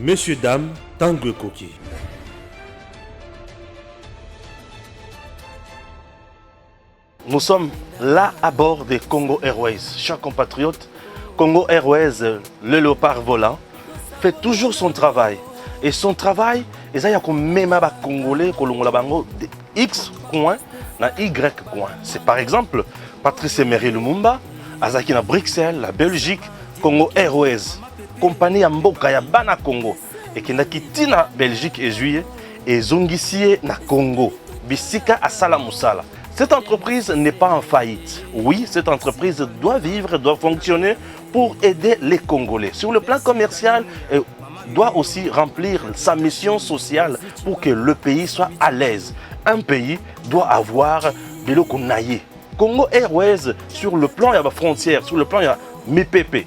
Messieurs, dames, Tanguy Koki. Nous sommes là à bord des Congo Airways. Chers compatriotes, Congo Airways, le léopard volant, fait toujours son travail. Et son travail, c'est même les Congolais de X coin na Y coin. C'est par exemple Patrice Emery Lumumba, Azaki na Bruxelles, la Belgique, Congo Airways, compagnie Mboka ya Bana Congo, et qui n'a quitté na Belgique et juillet, et Zongisie na Congo, Bisika à Salamoussala. Cette entreprise n'est pas en faillite. Oui, cette entreprise doit vivre, doit fonctionner pour aider les Congolais. Sur le plan commercial, elle doit aussi remplir sa mission sociale pour que le pays soit à l'aise. Un pays doit avoir de l'eau qu'on aille. Congo Airways, sur le plan, il y a la frontière, sur le plan, il y a MIPP.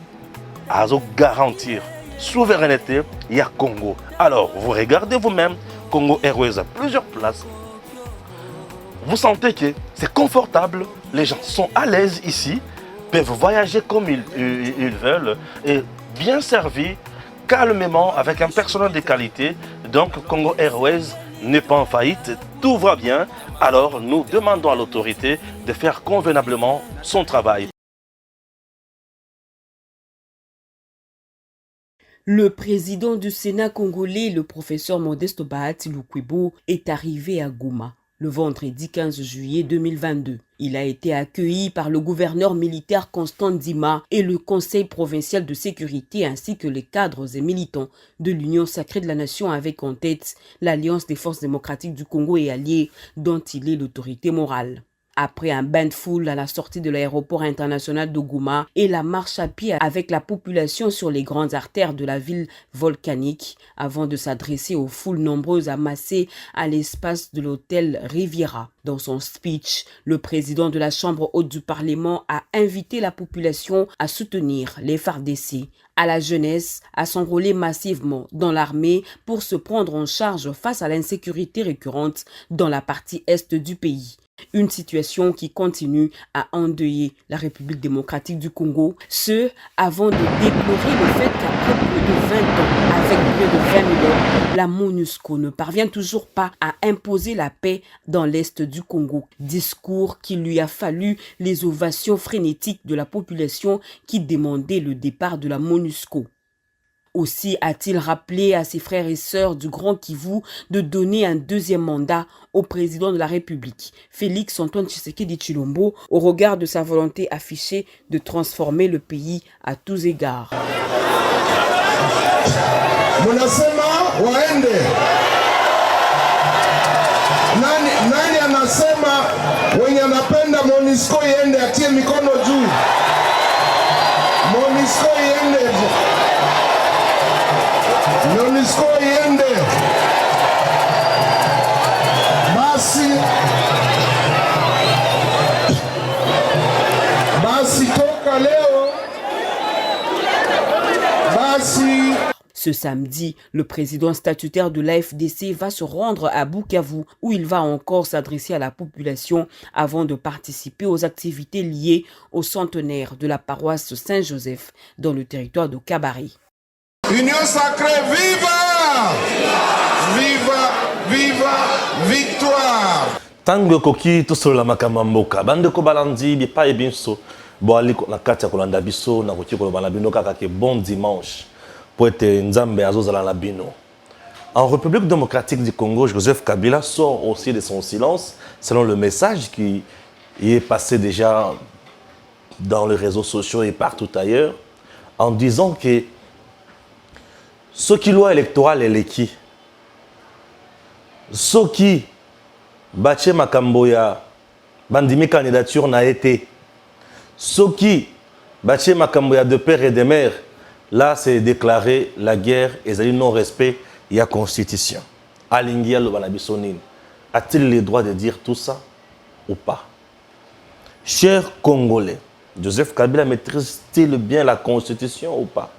À garantir souveraineté, il y a Congo. Alors, vous regardez vous-même, Congo Airways a plusieurs places. Vous sentez que c'est confortable, les gens sont à l'aise ici, peuvent voyager comme ils veulent, et bien servis, calmement, avec un personnel de qualité. Donc Congo Airways n'est pas en faillite, tout va bien. Alors nous demandons à l'autorité de faire convenablement son travail. Le président du Sénat congolais, le professeur Modeste Bahati Lukwebo, est arrivé à Goma le vendredi 15 juillet 2022. Il a été accueilli par le gouverneur militaire Constant Ndima et le conseil provincial de sécurité ainsi que les cadres et militants de l'Union sacrée de la nation avec en tête l'Alliance des forces démocratiques du Congo et alliés dont il est l'autorité morale. Après un bain de foule à la sortie de l'aéroport international de Goma et la marche à pied avec la population sur les grandes artères de la ville volcanique, avant de s'adresser aux foules nombreuses amassées à l'espace de l'hôtel Riviera. Dans son speech, le président de la Chambre haute du Parlement a invité la population à soutenir les FARDC, à la jeunesse, à s'enrôler massivement dans l'armée pour se prendre en charge face à l'insécurité récurrente dans la partie est du pays. Une situation qui continue à endeuiller la République démocratique du Congo, ce avant de déplorer le fait qu'après plus de 20 ans, avec plus de 20 000 hommes, la MONUSCO ne parvient toujours pas à imposer la paix dans l'est du Congo. Discours qu'il lui a fallu les ovations frénétiques de la population qui demandait le départ de la MONUSCO. Aussi a-t-il rappelé à ses frères et sœurs du Grand Kivu de donner un deuxième mandat au président de la République, Félix Antoine Tshisekedi Tshilombo, au regard de sa volonté affichée de transformer le pays à tous égards. Munasema waende. Nani anasema wenye anapenda MONUSCO iende atie mikono juu. MONUSCO iende. MONUSCO iende. Basi toka leo. Basi. Ce samedi, le président statutaire de l'AFDC va se rendre à Bukavu où il va encore s'adresser à la population avant de participer aux activités liées au centenaire de la paroisse Saint-Joseph dans le territoire de Kabari. Union sacrée, viva! Viva, viva, victoire! Tanguy Koki, tout seul la makamamboka. Bande ko balandi, bi pa ebinso. Bo ali na kati ya kolanda biso na koki ko balanda bino kaka ke bon dimanche. Pour être Nzambe azozala na bino. En République démocratique du Congo, Joseph Kabila sort aussi de son silence, selon le message qui est passé déjà dans les réseaux sociaux et partout ailleurs, en disant que ce qui loi électorale est l'équi. Ce qui Bache Makamboya, bandimi candidature n'a été. Ce qui Bache Makamboya de père et de mère, là, c'est déclarer la guerre et le non-respect, il y a constitution. Alingia Lobanabisonine, a-t-il le droit de dire tout ça ou pas? Chers Congolais, Joseph Kabila maîtrise-t-il bien la constitution ou pas?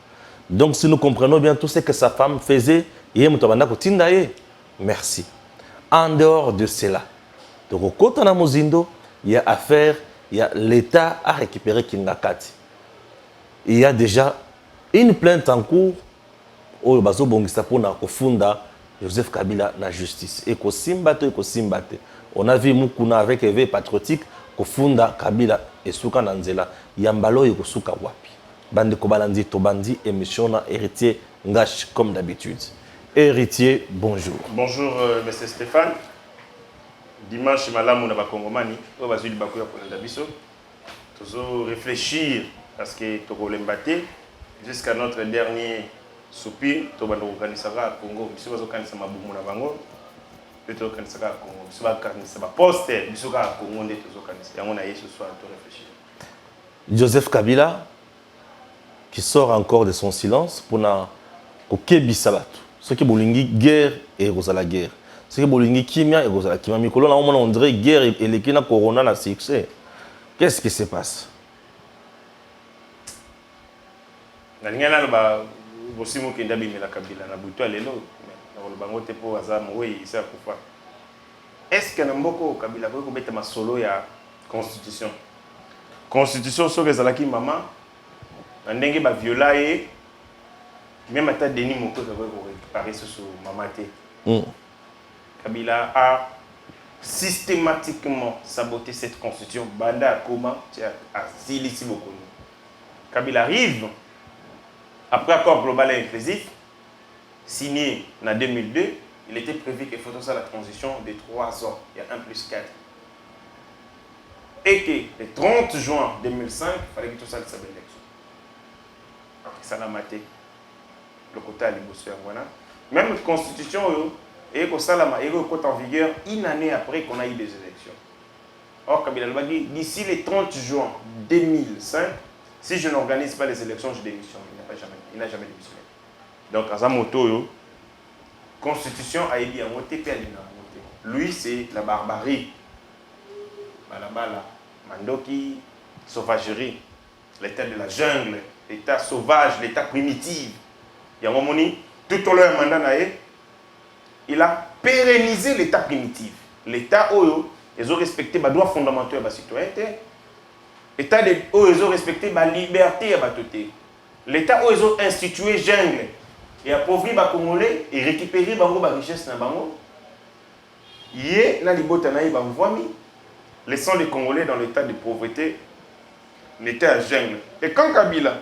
Donc, si nous comprenons bien tout ce que sa femme faisait, merci. En dehors de cela, il y a affaire, il y a l'État à récupérer Kingakati. Il y a déjà une plainte en cours oyo bazobongisa mpona kofunda Joseph Kabila na justice. Et Kosimbate. On a vu Mukuna avec éveil patriotique kofunda Kabila et Souka Nanzela. Yambalo et Kosuka Wapi. Bande Kobalandi Tobandi, émission na héritier Ngash comme d'habitude. Héritier, bonjour. Bonjour, monsieur Stéphane. Dimanche, malamu na bakongomani, on va suivre bakoya pour l'endabiso. Toujours réfléchir parce que Togolembate, jusqu'à notre dernier soupir, Tobando Kanisaka Congo, monsieur Bazo Kanisama Boumuna Bango, plutôt Kanisaka Congo, monsieur Kanisama Poster, monsieur Congo, on est toujours Kanisaka. On a eu ce soir à réfléchir. Joseph Kabila, qui sort encore de son silence pour na Kokebi Sabato. Ce qui bolingi guerre et la guerre. Ce qui bolingi kimia et la kimia. Mikolo na on dirait guerre et les kina corona na succès. Qu'est-ce qui se passe? Na lingana ba bosimo kenda bimela Kabila na buto lelo na lo bango te po azamu oui isa kufa. Est-ce que na mboko Kabila ko beta masolo ya constitution? Constitution so kezalaki mama na ndenge ba violaye même à Denis Moko qui a réparé sur Mamate. Kabila a systématiquement saboté cette constitution. Banda comment a Silisi Bokono. Kabila arrive après accord global et inclusif signé en 2002. Il était prévu qu'il faut ça la transition de 3 ans. Il y a 1 plus 4. Et que le 30 juin 2005, il fallait que tout ça soit l'élection. Ça l'a maté. Le côté à l'émotion. Même la constitution et que Salama est en vigueur une année après qu'on a eu des élections. Or, Kabila dit d'ici le 30 juin 2005, si je n'organise pas les élections, je démissionne. Il n'a jamais démissionné. Donc, à Zamoto, la constitution a été votée et lui, c'est la barbarie. Balabala, Mandoki, sauvagerie, l'état de la jungle, l'état sauvage, l'état primitif. Il y a un moment, tout au long du mandat, il a pérennisé l'état primitif. L'état où ils ont respecté les droits fondamentaux de la citoyenneté. L'état où ils ont respecté la liberté de la citoyenneté. L'état où ils ont institué jungle et appauvri les Congolais et récupéré les richesses. Hier, laissant les Congolais dans l'état de pauvreté, l'état jungle. Et quand Kabila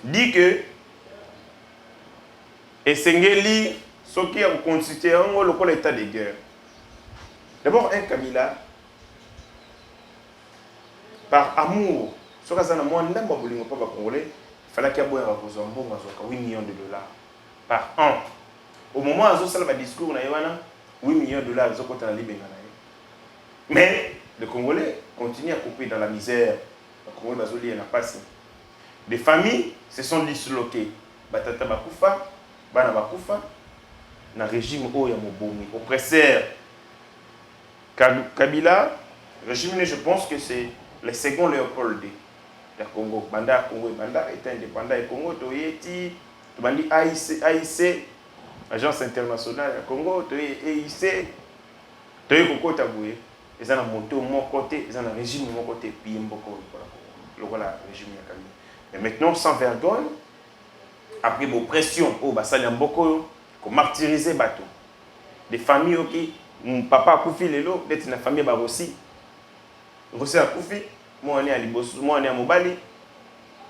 dit que et Sengeli, ce qui a constitué l'état de guerre. D'abord, un Kabila, par amour, ce que ça n'a pas Congolais, il fallait qu'il y ait 8 millions de dollars par an. Au moment où il y a un discours, 8 millions de dollars, mais les Congolais continuent à couper dans la misère. Les Congolais n'a pas. Des familles se sont disloquées. Batata Bakufa, Bana Bakufa, dans le régime oppresseur. Kabila, régime, je pense que c'est le second Léopold du Congo. Banda Congo et Banda est indépendant du Congo. Toyeti, Tobandi AIC, Agence internationale du Congo, AIC, Toye Koko Taboué. Ils ont monté au mon côté, ils ont un régime de mon côté, puis ils ont le régime de Kabila. Mais maintenant, sans vergogne, après l'oppression, qu'on martyrisé bateau. Des familles qui, mon papa a koufi lelo, d'être une famille aussi. Rossi a koufi, moi on est à Libos, moi on est à Mobali,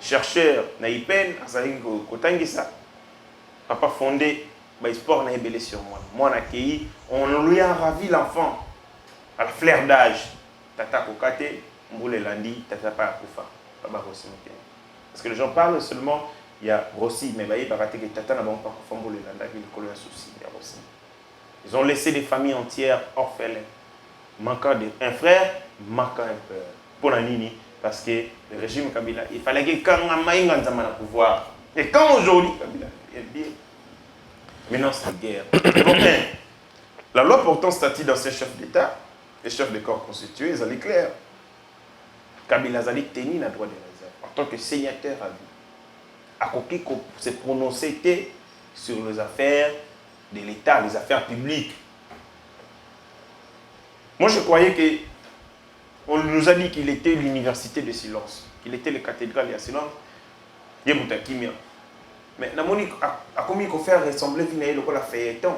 chercheur na Ipen, à Kotangisa. Papa fondé, sport na ébélé sur moi. Moi on a accueilli, on lui a ravi l'enfant à la fleur d'âge. Tata Kokate, Mboule Landi, Tata Pa Koufa, Papa Rossi. Parce que les gens parlent seulement. Il y a Rossi, mais il y a Tata n'a pas Mboule Landa qui est un souci. Ils ont laissé des familles entières orphelines, manquant un frère, manquant un père. Pour la Nini, parce que le régime Kabila, il fallait que Kangamaïnga Nzamana pouvoir. Et quand aujourd'hui, Kabila, il dit, maintenant c'est la guerre. Donc, la loi portant statut d'ancien chef d'État, les chefs de corps constitués, ils allaient clair. Kabila allait tenir la droit de réserve en tant que sénateur à vie. À côté se prononcer sur les affaires de l'État, les affaires publiques. Moi, je croyais que on nous a dit qu'il était l'université de silence, qu'il était le cathédrale de silence. Mais Namoni a commis qu'on fait ressembler Vinaï le feuilleton.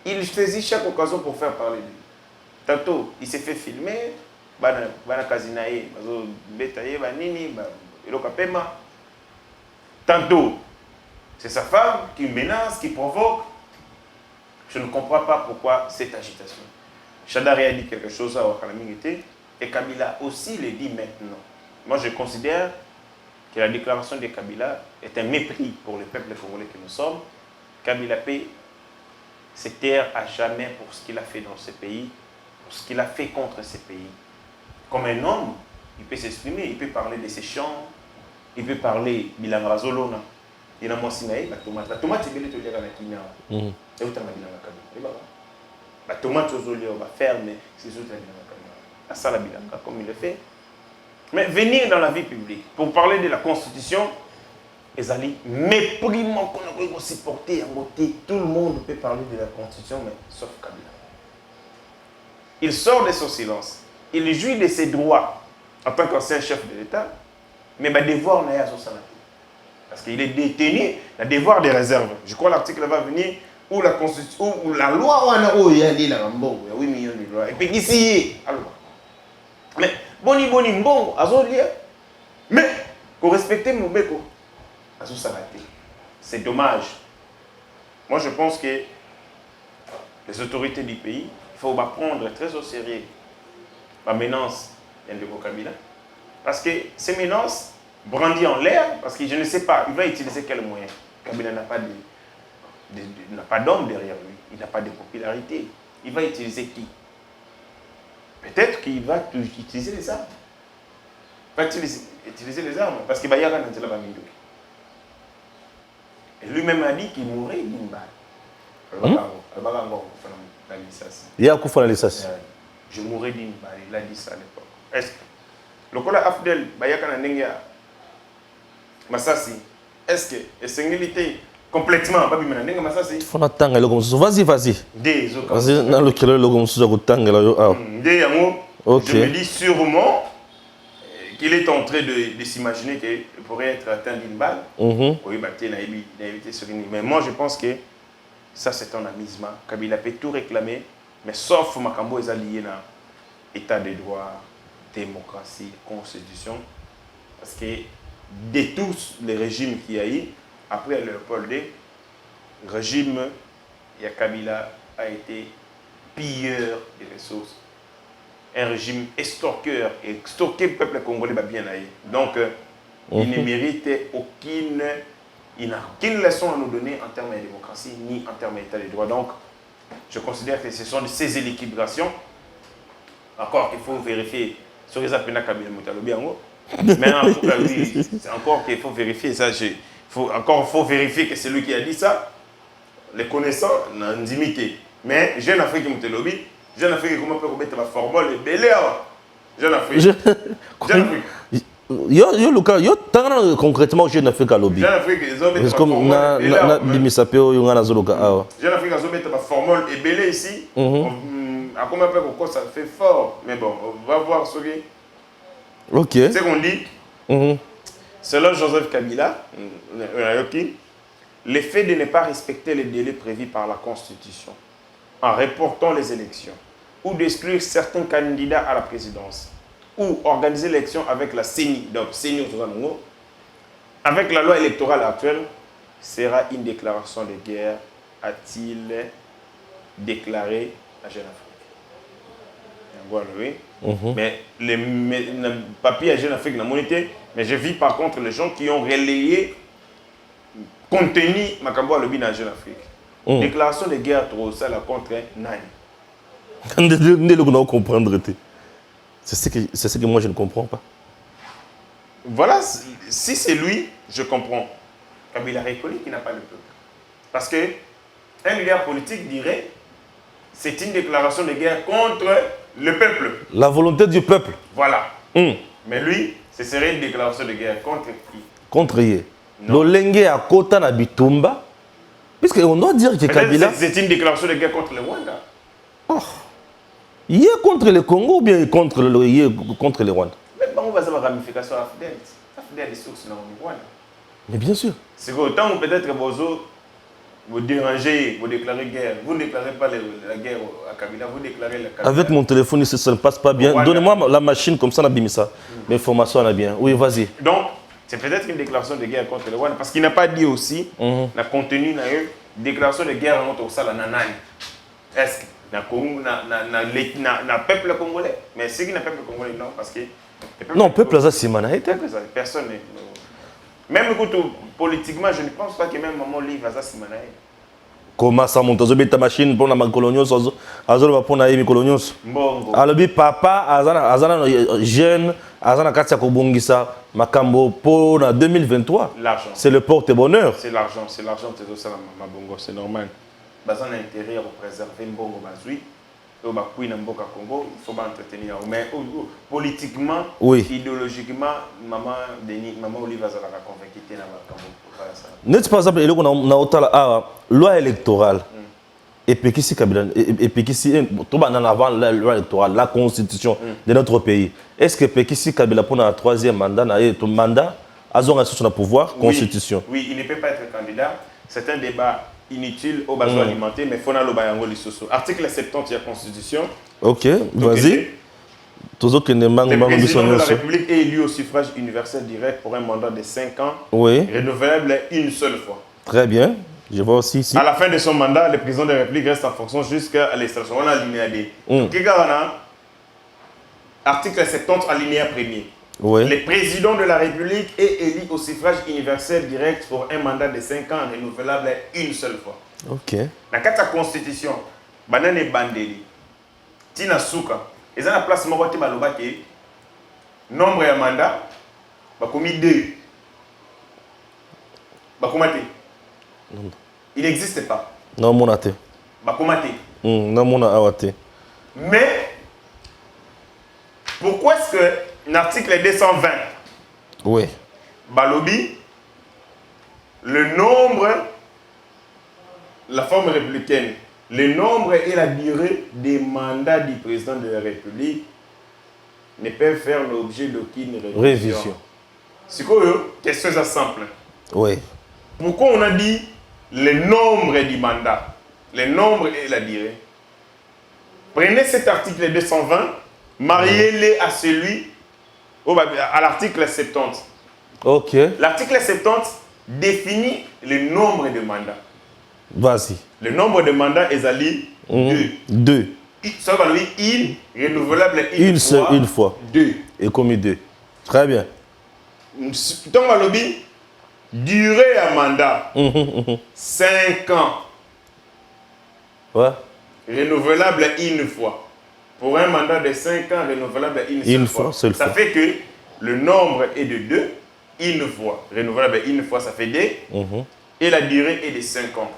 Il saisit chaque occasion pour faire parler de lui. Tantôt, il s'est fait filmer, bana kazinae, bazo betaye banini, elokapema. Tantôt, c'est sa femme qui menace, qui provoque. Je ne comprends pas pourquoi cette agitation. Chadari a dit quelque chose à Wakalamingité et Kabila aussi le dit maintenant. Moi, je considère que la déclaration de Kabila est un mépris pour le peuple congolais que nous sommes. Kabila peut se taire à jamais pour ce qu'il a fait dans ce pays, pour ce qu'il a fait contre ce pays. Comme un homme, il peut s'exprimer, il peut parler de ses chants, il peut parler de Bilanga Zolona. Il y a un sinaï, la tomate. La tomate, c'est bien de la Kenya. Et où t'as Bilanga Kabila? La tomate aux olives, on va faire, mais c'est sûr que la Bilanga Kabila. À ça, la Bilanga, comme il le fait. Mais venir dans la vie publique pour parler de la Constitution, Ezali, mépris qu'on a supporté à voter. Tout le monde peut parler de la Constitution, mais sauf Kabila. Il sort de son silence. Il jouit de ses droits en tant qu'ancien chef de l'État, mais il devoir n'a pas son salaire. Parce qu'il est détenu, il a devoir de réserve. Je crois que l'article va venir où la Constitution, où la loi, il y a 8 millions de lois. Et puis ici, mais boni bon, mais pour respecter mon béco, c'est dommage. Moi, je pense que les autorités du pays, il faut prendre très au sérieux la menace de Kabila. Parce que ces menaces brandies en l'air, parce que je ne sais pas, il va utiliser quel moyen. Kabila n'a pas d'homme derrière lui, il n'a pas de popularité. Il va utiliser qui? Peut-être qu'il va utiliser les armes. Il va utiliser les armes, parce qu'il va y avoir un intérêt. Et lui-même a dit qu'il mourrait d'une balle. Il y a un coup de l'essence. Je mourrais d'une balle, il a dit ça à l'époque. Est-ce que le cola Afdel, Bayakana Nengia, Massassi, est-ce que c'est complètement Babi Menanenga Massassi? Faut attendre le gomme. Vas-y. Des autres. Vas-y, dans le kilo le gomme sous attendre là. Des yango. Ok. Je me dis sûrement qu'il est en train de s'imaginer qu'il pourrait être atteint d'une balle. Oui, mais moi je pense que ça c'est un amusement. Kabila peut tout réclamer, mais sauf Makambo est allié à l'état de droit, démocratie, constitution. Parce que de tous les régimes qu'il y a eu, après Léopold II, le régime Kabila a été pilleur des ressources. Un régime extorqueur, et extorquer le peuple congolais va bien aller. Donc, il ne mérite aucune leçon à nous donner en termes de démocratie, ni en termes d'état de droit. Donc, je considère que ce sont de ces équilibrations. Encore qu'il faut vérifier sur les appels à Kabila Moutalobiango. Mais c'est encore qu'il faut vérifier ça. Faut vérifier que c'est lui qui a dit ça. Les connaissants n'ont limité. Mais Jeune Afrique Moutalobi, Jeune Afrique, comment peut mettre la formule et belé Jeune Afrique. Jeune Afrique. Yo concrètement Jeune Afrique à lobby. Jeune Afrique, ils ont mis la formule. Jeune Afrique, ils ont mis la formule et belé ici. À comment peut ça fait fort. Mais bon, on va voir ce qui. Ok. C'est qu'on dit. Selon Joseph Kabila, le fait de ne pas respecter les délais prévus par la Constitution en reportant les élections ou d'exclure certains candidats à la présidence ou organiser l'élection avec la CENI, donc CENI avec la loi électorale actuelle, sera une déclaration de guerre, a-t-il déclaré à Jeune Afrique. Voilà, oui. Mais le papier à Jeune Afrique n'a monité, mais je vis par contre les gens qui ont relayé contenu Makambo à lobby dans Jeune Afrique. Déclaration de guerre trop ça la contre Nani. C'est ce que moi je ne comprends pas. Voilà, si c'est lui, je comprends. Kabila reconnu qu'il n'a pas le peuple. Parce que un leader politique dirait c'est une déclaration de guerre contre le peuple. La volonté du peuple. Voilà. Mais lui, ce serait une déclaration de guerre contre qui? Contre Yé. L'Olenge à Kota na Bitumba. Puisqu'on doit dire que Kabila... C'est une déclaration de guerre contre le Rwanda. Oh. Yé contre le Congo ou bien contre le Rwanda? Mais bon, on va avoir une ramification à la FDL. La FDL est source dans le Rwanda. Mais bien sûr. C'est qu'autant où peut-être vous dérangez, vous déclarez guerre. Vous ne déclarez pas la guerre à Kabila, vous déclarez la Kabila. Avec mon téléphone, ici, ça ne passe pas bien. Voilà. Donnez-moi la machine, comme ça, on a bien ça. Mes formations, on a bien. Oui, vas-y. Donc, c'est peut-être une déclaration de guerre contre le Rwanda, parce qu'il n'a pas dit aussi, la contenu n'a eu déclaration de guerre contre ça, la nanani. Est-ce que na peuple congolais? Mais c'est qui n'a peuple congolais, non, parce que... Non, peuple ça c'est manaïté. Personne n'est... Même politiquement, je ne pense pas que même maman livre ça c'est manaïté. Comment ça monte? Vous ta machine pour la colonios, azolo pour na yemi colonios. Mbongo. Alors papa azana jeune, azana katia ko bongisa makambo pour na 2023. L'argent. C'est le porte-bonheur. C'est l'argent c'est tout ça ma bongo, c'est normal. Bazan a intérêt à préserver mbongo bazui. Au Bakoui na mboka Congo, il faut pas entretenir. Mais politiquement, oui. Idéologiquement, maman Denis, maman Oliva Zala a convaincu na makambo pour faire ça. N'est-ce pas exemple eloko na otala loi électorale. Et puis ici Kabila et puis ici tout en avant la loi électorale, la constitution de notre pays. Est-ce que Pekisi Kabila pour un troisième mandat na ton mandat azonga sur le pouvoir constitution? Oui, il ne peut pas être candidat. C'est un débat inutile au besoin alimentaire, mais il faut aller au Bayango Lissoso. Article 70 de la Constitution. Ok, vas-y. Le président de la République est élu au suffrage universel direct pour un mandat de 5 ans, renouvelable une seule fois. Très bien. Je vois aussi ici. À la fin de son mandat, le président de la République reste en fonction jusqu'à l'extraction. On a alinéa D. Article 70, alinéa 1er. Oui. Le président de la République est élu au suffrage universel direct pour un mandat de 5 ans renouvelable une seule fois. Ok. Dans la Constitution, banane bandeli, tina souka, et dans la place morote balobake, nombre de mandats, bakomi 2. Bakomate. Il n'existe pas. Non, mon athée. Bakomate. Non, mon awate. Mais, pourquoi est-ce que l'article 220, oui, Balobi, le nombre, la forme républicaine, le nombre et la durée des mandats du président de la République ne peuvent faire l'objet d'aucune révision. C'est quoi, question simple. Oui. Pourquoi on a dit le nombre du mandat, le nombre et la durée? Prenez cet article 220, mariez-le à celui, à l'article 70. Ok. L'article 70 définit le nombre de mandats. Vas-y. Le nombre de mandats est 2. 2. Ça va lui, renouvelable une fois. 2. Et comme 2. Très bien. Donc, on va lui durée à mandat. 5 ans. Ouais. Renouvelable une fois. Pour un mandat de 5 ans, renouvelable une fois. Ça fait que le nombre est de 2, une fois. Renouvelable une fois, ça fait 2. Et la durée est de 5 ans.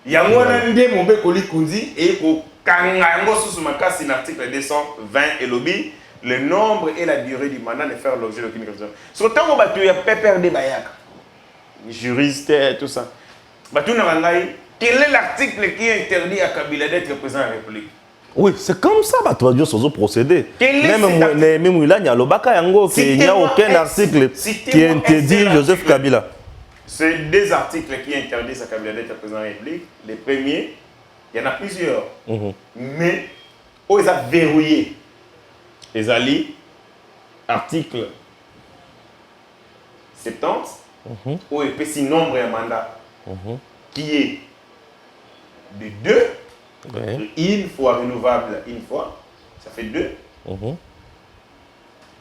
Il y a un des mon bécoli kundi et au kangango sous makasi l'article 220 et lobby, le nombre et la durée du mandat ne faire l'objet d'aucune révision. Sur tant que tu as pépère des bayak, juriste, tout ça. Quel est l'article qui interdit à Kabila d'être président de la République? Oui, c'est comme ça que tu vas dire procéder. Même il n'y a aucun article qui interdit Joseph Kabila. C'est des articles qui interdisent à Kabila d'être président de la République. Les premiers, il y en a plusieurs. Mais, où ils ont verrouillé les alliés, article 70, où il y a un nombre de mandats qui est de 2, une fois renouvelable, une fois, ça fait 2.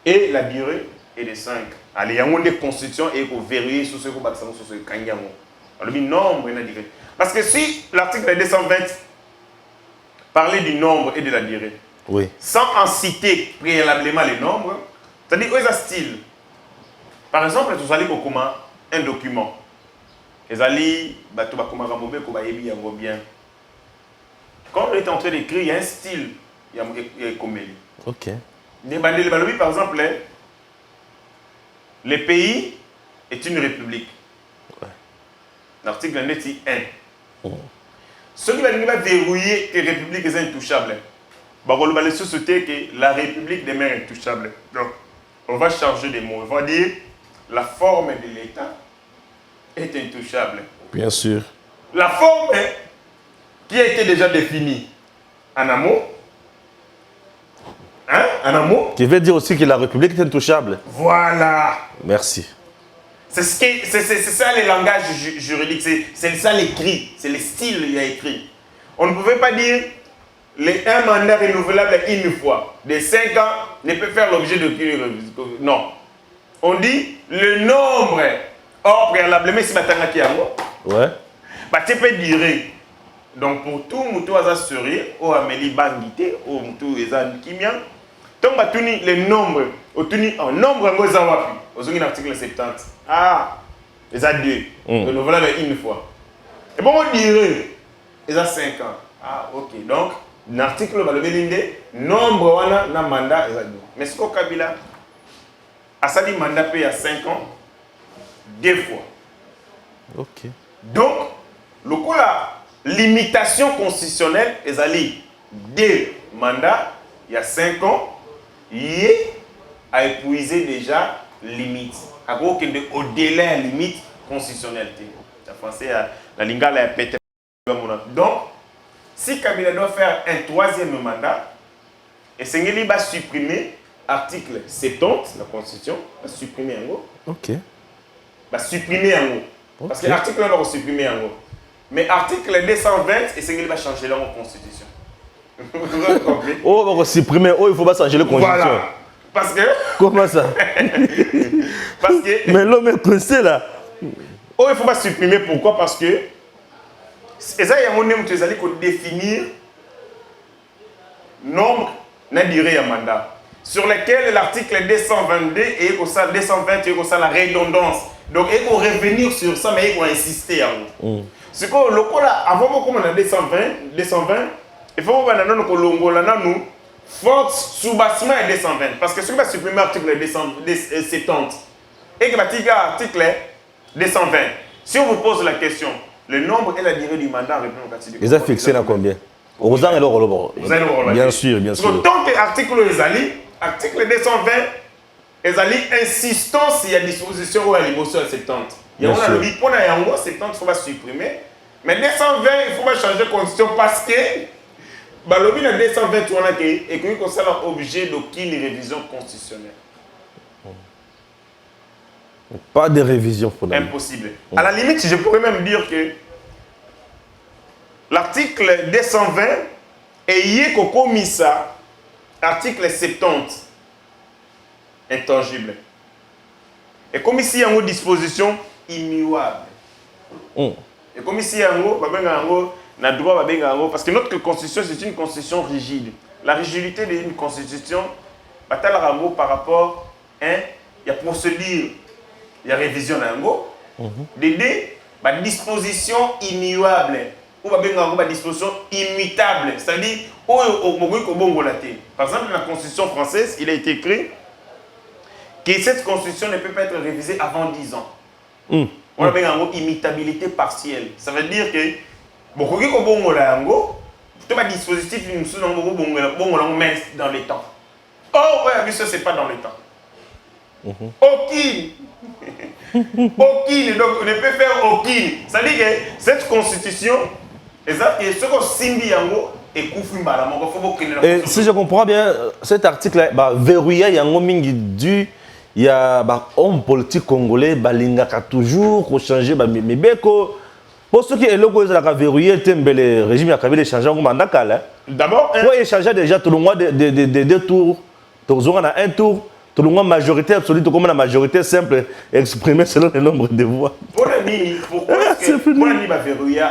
Et la durée est de 5. Allez, il y a des constitutions et vous verrouillez sur ce que vous avez sur ce kanyango. Alors, le nombre est la durée. Parce que si l'article 220 parlait du nombre et de la durée, sans en citer préalablement les nombres, c'est-à-dire, où est-ce style? Par exemple, vous allez au comment un document. Vous allez, bien. Quand on est en train d'écrire, il y a un style. Il y a un comédie. Ok. Par exemple, le pays est une république. L'article 1. Ce qui va verrouiller que la république est intouchable. La société que la république demeure intouchable. Donc, on va changer des mots. On va dire la forme de l'État est intouchable. Bien sûr. La forme qui a été déjà définie en amont, hein, en amont. Tu veux dire aussi que la République est intouchable. Voilà. Merci. C'est ça le langage juridique, c'est ça l'écrit, c'est le style qu'il y a écrit. On ne pouvait pas dire un mandat renouvelable une fois, de 5 ans, ne peut faire l'objet d'aucune révision. Non. On dit le nombre hors préalablement si matanga qui a Ouais. bah tu peux dire. Donc pour tout mutu aza sourire ou Amélie Bangité ou mutu ezan kimia. Donc bah tuni le nombre, au tuni en nombre ngo za wapi. Aux article 70. Ah, les a 2. Renouvelable une fois. Et bon on dirait ils a 5 ans. Ah OK. Donc l'article va le nombre wana na mandat ezali. Mais ce qu'au Kabila a sali mandat payé à 5 ans 2 fois. OK. Donc le coup la limitation constitutionnelle ezali 2 mandats il y a 5 ans il a épuisé déjà limite. Au-delà de la limite constitutionnelle. La français la lingala a pété. Donc si Kabila doit faire un 3e mandat, et Sengeli va supprimer l'article 70 la Constitution, va supprimer un mot. OK. Va supprimer un mot. Parce que l'article va supprimer un mot. Mais l'article 220, et Sengeli va changer la Constitution. Vous avez compris? Oh, on va supprimer. Oh, il faut pas changer la Constitution. Voilà. Parce que. Comment ça? Parce que. Mais l'homme est coincé là. Oh, il ne faut pas supprimer. Pourquoi? Parce que. Et ça, il y a un moment où tu as définir nombre n'a durée à mandat. Sur lequel l'article 222 et 220 et la redondance. Donc, il faut revenir sur ça, mais il faut insister. Ce que le là, avant qu'on a 220, il faut que nous force sous-bassement à 220. Parce que ce qui va supprimer l'article 270 et que l'article 220, si on vous pose la question, le nombre et la durée du mandat républicain. Ils ont fixé à combien? Bien sûr, bien sûr. Donc, tant que l'article article 220, ils ont insistance il y a disposition ou à l'émotion à 70. Il y a un lobby pour 70, il faut supprimer. Mais 220, il faut changer de constitution parce que le lobby de 220, et que ça est objet d'aucune révision constitutionnelle. Pas de révision. Impossible. À la limite, je pourrais même dire que l'article 220 est comme ça, article 70, intangible. Et comme ici, il y a une disposition immuable. Et comme ici, il y a un droit, parce que notre constitution, c'est une constitution rigide. La rigidité d'une constitution, par rapport à la procédure, il y a révision de disposition immuable ou disposition immutable, c'est-à-dire par exemple dans la constitution française il a été écrit que cette constitution ne peut pas être révisée avant 10 ans. On a une immutabilité partielle, ça veut dire que tout dispositif dans le temps. Oh ouais, ça c'est pas dans le temps. Aucune. Donc on ne peut faire aucune. C'est-à-dire que cette constitution, et ce qu'on simbi yango et koufu mbala et si je comprends bien, cet article verrouillé yango mingi du il y a homme politique congolais balingaka toujours changer mais beko pour ceux qui est logo ils ont verrouillé le régime a Kabila changer en mandat kala. D'abord il changeait déjà tout le mois de 2 tours. Donc on a un tour. Tout le monde majorité absolue, comme la majorité simple exprimée selon le nombre de voix. Pourquoi est-ce que pour la verrouiller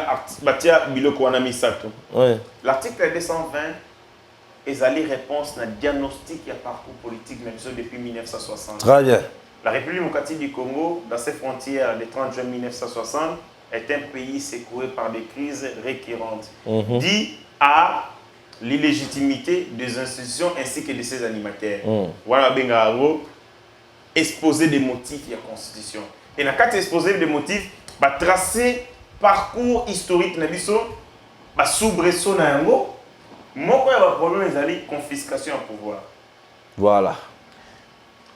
l'article 220 est allé réponse à un diagnostic et un parcours politique même depuis 1960. Très bien. La République démocratique du Congo, dans ses frontières le 30 juin 1960, est un pays secoué par des crises récurrentes, dit à l'illégitimité des institutions ainsi que de ses animateurs. Voilà, exposer des motifs de la Constitution. Et dans le cas d'exposer des motifs, tracer parcours historique, soubresaut, le problème est la confiscation à pouvoir. Voilà.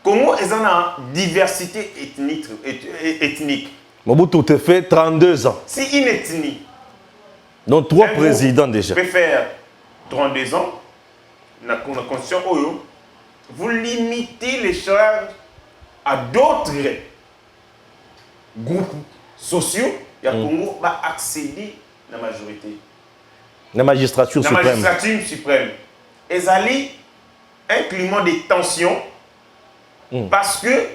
Congo est une diversité ethnique. Mobutu te fait 32 ans. Si une ethnie, Donc 3 un présidents groupe déjà. peut faire 32 ans, la constitution Oyo, vous limitez les charges à d'autres groupes sociaux, et à Congo va accéder à la majorité. La magistrature La suprême. magistrature suprême. Et ça un climat de tension parce que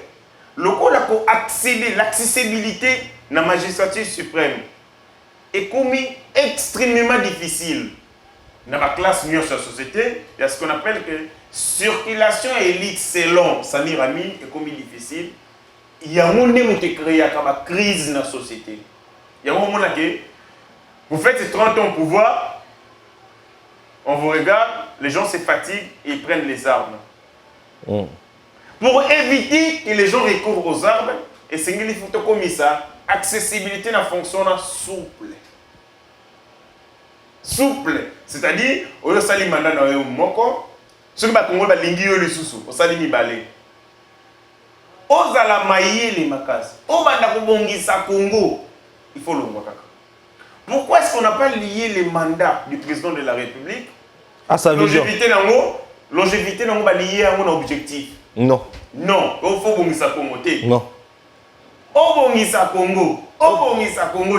le coup pour accéder, l'accessibilité à la magistrature suprême est commis extrêmement difficile. Dans la classe mieux de la société, il y a ce qu'on appelle que circulation élite selon Samir Amin est commis difficile. Il y a un monde qui créé comme crise dans la société. Il y a un moment qui vous faites ces 30 ans au pouvoir, on vous regarde, les gens se fatiguent et ils prennent les armes. Pour éviter que les gens recourent aux armes, et c'est qu'il faut comme ça, accessibilité dans la fonction souple. Souple, c'est-à-dire, au lieu de salir mandat dans le moko, ceux qui va Congo va lingi le sous, au salir mi balé. Aux ala maïe les makas, au banda kobongisa Congo, il faut le voir. Pourquoi est-ce qu'on n'a pas lié les mandats du président de la République à sa vision? Longévité va lié à mon objectif. Non. Non, il faut bongisa Congo. Non. Au bongisa Congo,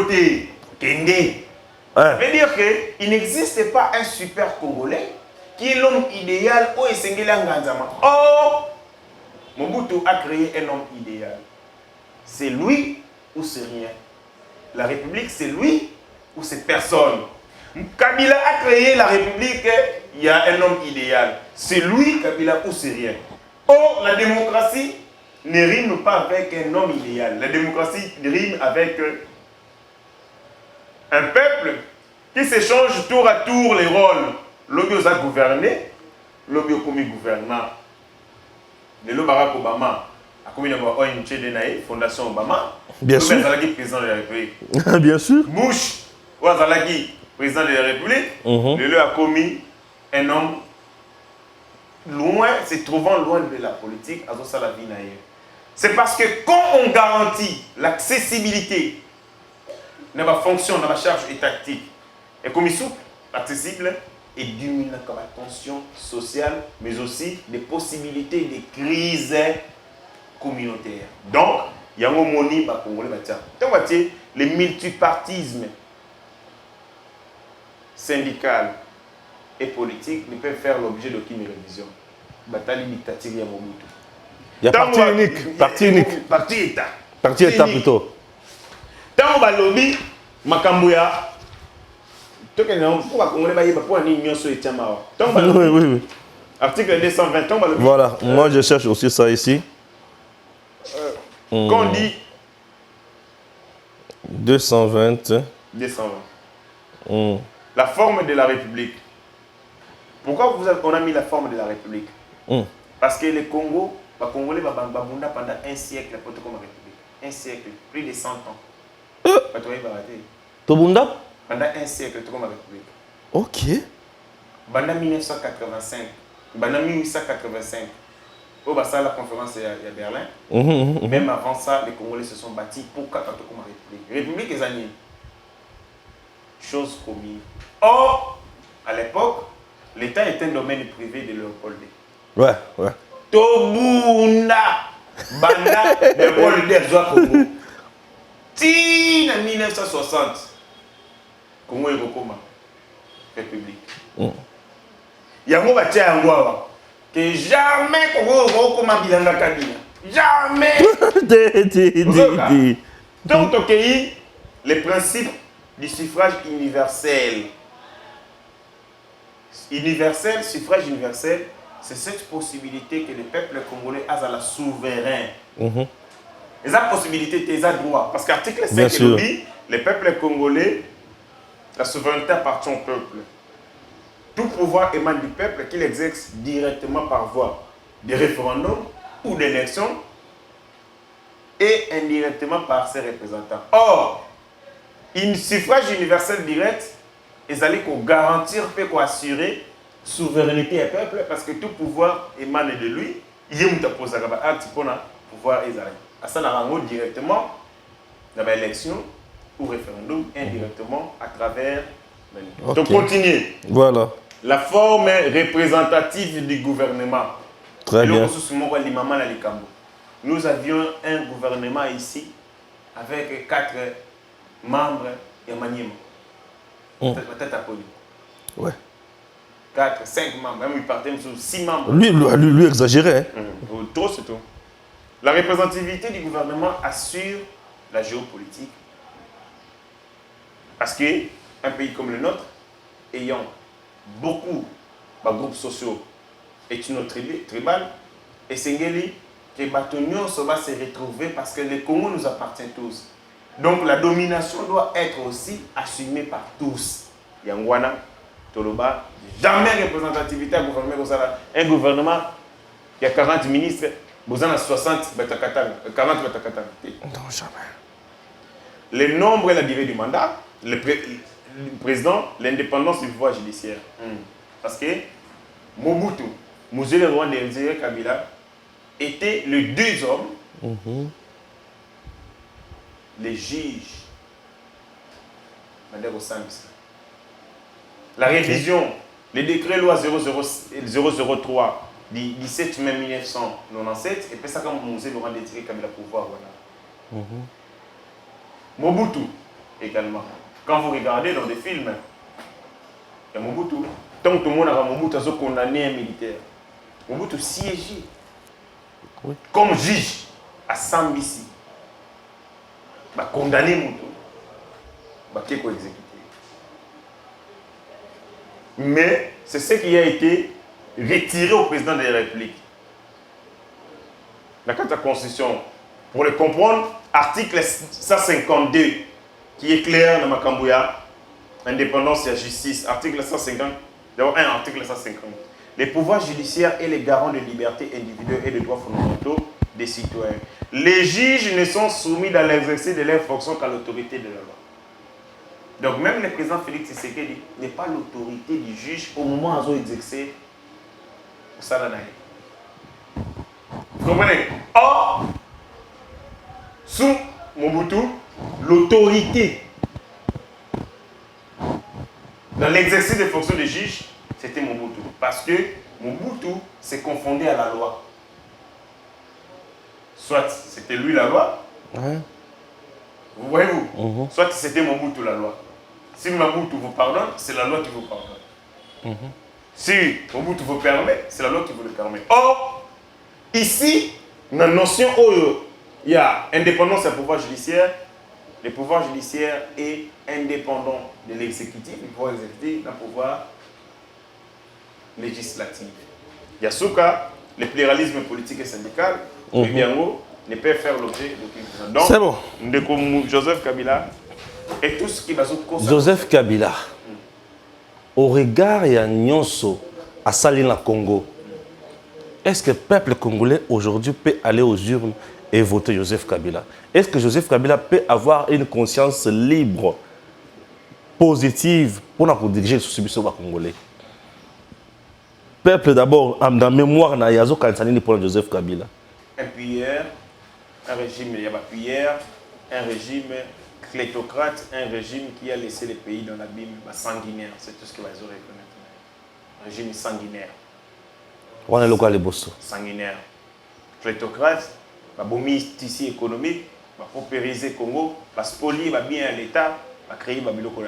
te kende. Ça veut dire qu'il n'existe pas un super Congolais qui est l'homme idéal au Esengela Nganzama. Oh, Mobutu a créé un homme idéal. C'est lui ou c'est rien. La République, c'est lui ou c'est personne. Kabila a créé la République, il y a un homme idéal. C'est lui, Kabila, ou c'est rien. Or, la démocratie ne rime pas avec un homme idéal. La démocratie rime avec un peuple qui s'échange tour à tour les rôles. L'obio a gouverné, l'obio commis gouvernant. Le Barack Obama a commis une ONG Fondation Obama. Bien sûr. Président de la République. Bien sûr. Bush, Ouazalaki, président de la République, le a commis un homme loin, se trouvant loin de la politique, à Zosalabinaye. C'est parce que quand on garantit l'accessibilité dans la fonction, dans la charge étatique, et comme souple, accessible, et diminue la tension sociale, mais aussi des possibilités de crise communautaire. Donc, il y a un moment où le multipartisme syndical et politique ne peuvent faire l'objet d'aucune révision. Bataille dictature à Mobutu. Il y a parti unique. Parti unique. Parti État. Parti État plutôt. Tant que lobby, Makambouya. Oui. Article 220. Voilà, moi je cherche aussi ça ici. Quand on dit 220. 220. La forme de la République. Pourquoi on a mis la forme de la République? Parce que le Congo, les Congolais pendant un siècle pour comme République. Un siècle, plus de 100 ans. Tobunda? Pendant un siècle comme République. Ok. Pendant 1985, pendant 1885, au Bassa la conférence à Berlin. Même avant ça, les Congolais se sont bâtis pour comme République. République est année. Chose commune. Or, à l'époque, l'État était un domaine privé de Léopold. Ouais. Tobunda Banda Léopold Zwa Congo. Tina 1960. Congo est Rokoma. République. Il y a un mot que jamais Congo Rokoma Bilanga Kabila. Jamais. Donc, les principes du suffrage universel. Suffrage universel, c'est cette possibilité que le peuple congolais a à la souverain. Et cette possibilité, c'est un droit. Parce qu'article 5 dit, le peuple congolais, la souveraineté appartient au peuple. Tout pouvoir émane du peuple qu'il exerce directement par voie de référendum ou d'élection et indirectement par ses représentants. Or, un suffrage universel direct, ils allaient garantir, assurer souveraineté au peuple parce que tout pouvoir émane de lui. Il y a un pouvoir directement dans l'élection ou référendum indirectement à travers. Ok. Donc, continuez. Voilà. La forme représentative du gouvernement. Très bien. Nous avions un gouvernement ici avec 4 membres et Maniema. Peut-être à Poli. Ouais. 4, 5 membres. Même il partait sur 6 membres. Lui exagérait. Hein. Trop, c'est tout. La représentativité du gouvernement assure la géopolitique. Parce qu'un pays comme le nôtre, ayant beaucoup de groupes sociaux ethno-tribal, et Sengeli, que Batonion va se retrouver parce que le Congo nous appartient tous. Donc la domination doit être aussi assumée par tous. Yangwana, Toloba, jamais représentativité à gouvernement. Un gouvernement qui a 40 ministres, vous en avez 60, 40 Non, jamais. le nombre et la durée du mandat, le président, l'indépendance du pouvoir judiciaire. Parce que Mobutu, Mouzé le roi de Kabila, étaient les 2 hommes, les juges. La révision, le décret loi 003 du 17 mai 1997, et puis ça comme Mouzé le roi de Kabila pouvoir. Voilà. Mobutu également. Quand vous regardez dans des films, il y a Mobutu. Tant que tout le monde a Mobutu a condamné un militaire. Mobutu siégeait comme juge à Sambisi. Condamné Mobutu. Qui faut exécuter. Mais c'est ce qui a été retiré au président de la République. La carte de la Constitution, pour le comprendre, article 152, qui est clair dans Makambouya, indépendance et justice, article 150, d'abord un article 150. Les pouvoirs judiciaires et les garants de liberté individuelle et de droits fondamentaux des citoyens. Les juges ne sont soumis dans l'exercice de leurs fonctions qu'à l'autorité de la loi. Donc même le président Félix Tshisekedi n'est pas l'autorité du juge au moment où il exerce au Salanaï. Vous comprenez? Or, sous Mobutu, l'autorité dans l'exercice des fonctions de juge, c'était Mobutu. Parce que Mobutu s'est confondu à la loi. Soit c'était lui la loi, vous voyez-vous, soit c'était Mobutu la loi. Si Mobutu vous pardonne, c'est la loi qui vous pardonne. Si Mobutu vous permet, c'est la loi qui vous le permet. Or, ici, dans la notion où il y a indépendance et pouvoir judiciaire, le pouvoir judiciaire est indépendant de l'exécutif, le pouvoir exécutif, le pouvoir législatif. Yasuka, le pluralisme politique et syndical, ne peut faire l'objet de... Donc, c'est bon. Joseph Kabila et tout ce qui va se concentrer. Joseph Kabila, au regard de Nyonso à Salina Congo, est-ce que le peuple congolais aujourd'hui peut aller aux urnes et voter Joseph Kabila? Est-ce que Joseph Kabila peut avoir une conscience libre, positive, pour diriger le souci congolais? Peuple d'abord, dans la mémoire, il y a un pour Joseph Kabila. Un puilleur, un régime, il y a un puilleur, un régime clétocrate, un régime qui a laissé les pays dans l'abîme, sanguinaire, c'est tout ce que va reconnaître. Un régime sanguinaire. On est local les bosso. Sanguinaire. Clétocrate, va bomber ici économique, va paupériser Congo, va spolier bien l'État, va créer Babiloko.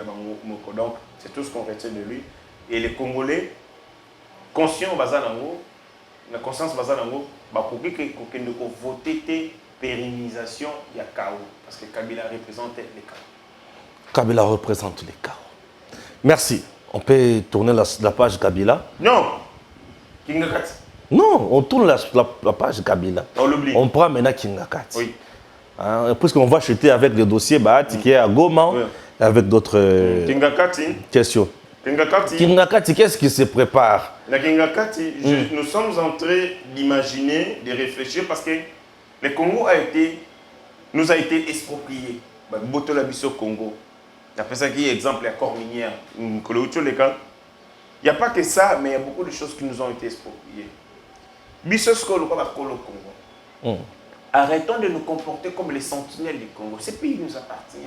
Donc, c'est tout ce qu'on retient de lui. Et les Congolais, conscients bazanango, la conscience bazanango, va voter pérennisation, il y a chaos. Parce que Kabila représente les chaos. Kabila représente les chaos. Merci. On peut tourner la page Kabila. Non. Kingakati. Non, on tourne la page Kabila. On l'oublie. On prend maintenant Kingakati. Oui. Hein, puisqu'on va chuter avec le dossier qui est à Goma, avec d'autres questions. Kingakati, qu'est-ce qui se prépare? La Kingakati, nous sommes en train d'imaginer, de réfléchir parce que le Congo nous a été exproprié. Botola Bisso Congo. Après ça, qui est exemple, la corps minière. Il n'y a pas que ça, mais il y a beaucoup de choses qui nous ont été expropriées. Bisso Congo. Arrêtons de nous comporter comme les sentinelles du Congo. Ce pays nous appartient.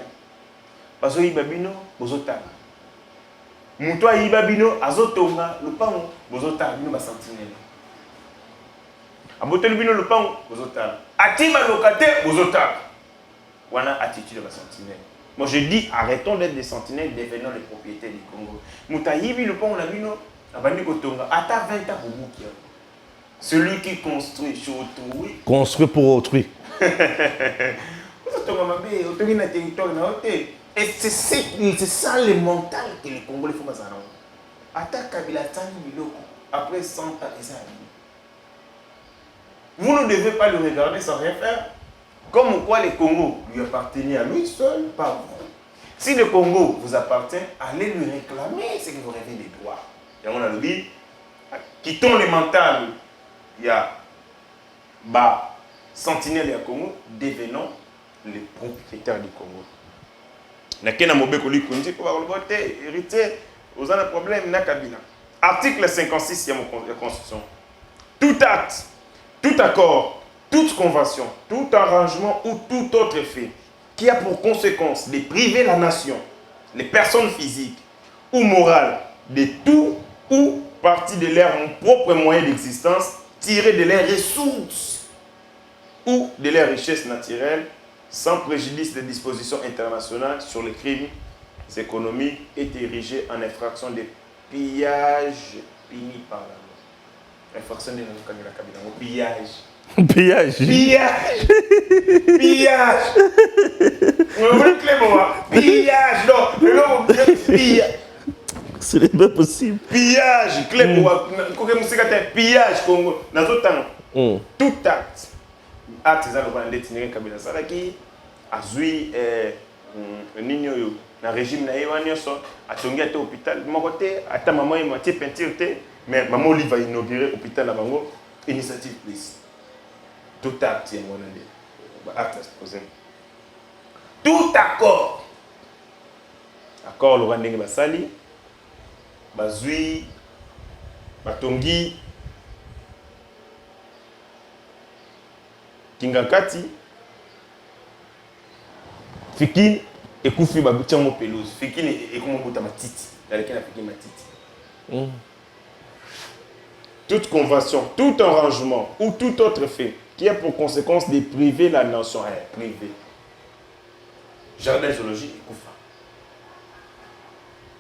Parce que Ibabino, Bozotala. Moutoua Ibabino, Azotonga, le pan, Bozotala, nous, ma sentinelle. Abotel Bino, le pan, Bozotala. Atima locataire, Bozotala. Voilà attitude de la sentinelle. Moi je dis, arrêtons d'être des sentinelles, devenons les propriétaires du Congo. Moutoua Ibi, le pan, on a vu, non? Abani Kotonga, Ata 20 ans, Bouboukia. Celui qui construit sur autrui. Construit pour autrui. Et c'est ça le mental que les Congolais font. Après 100 ans, vous ne devez pas le regarder sans rien faire. Comme quoi le Congo lui appartenait à lui seul, pas vous. Si le Congo vous appartient, allez lui réclamer ce que vous rêvez des droits. Et on a le dit, quittons le mental. Il y a sentinelle et Congo, devenons les propriétaires du Congo. Nakena Mobeko lui konji ko ba voter héritier aux un problème na Kabila. Article 56 de la Constitution. Tout acte, tout accord, toute convention, tout arrangement ou tout autre fait qui a pour conséquence de priver la nation, les personnes physiques ou morales de tout ou partie de leur propre moyen d'existence tiré de leurs ressources ou de leurs richesses naturelles sans préjudice des dispositions internationales sur les crimes économiques est érigé en infraction de pillage puni par la loi. Infraction de pillage. Pillage. Pillage. Pillage. Pillage. Non, pillage. Ce n'est pas possible. Pillage. Pillage. Tout acte. Acte, c'est le détenu Kabila Salaki. Azui, Nino, dans le régime naïwanio, a tongué à l'hôpital. De mon côté, à ta maman, il m'a dit peinture, mais maman, il va inaugurer l'hôpital à Bango. Initiative, please. Tout acte, il y a acte à se poser. Tout accord. Accord, le Rwandais Basali. Bazui, Batongi, Kingakati, Fikine et Koufi Babutiamo Pelouse. Fikine et Koumobuta Matiti. Dans lequel a Fikine Matiti. Toute convention, tout arrangement ou tout autre fait qui a pour conséquence de priver la nation, privé. Jardin zoologique et Koufa.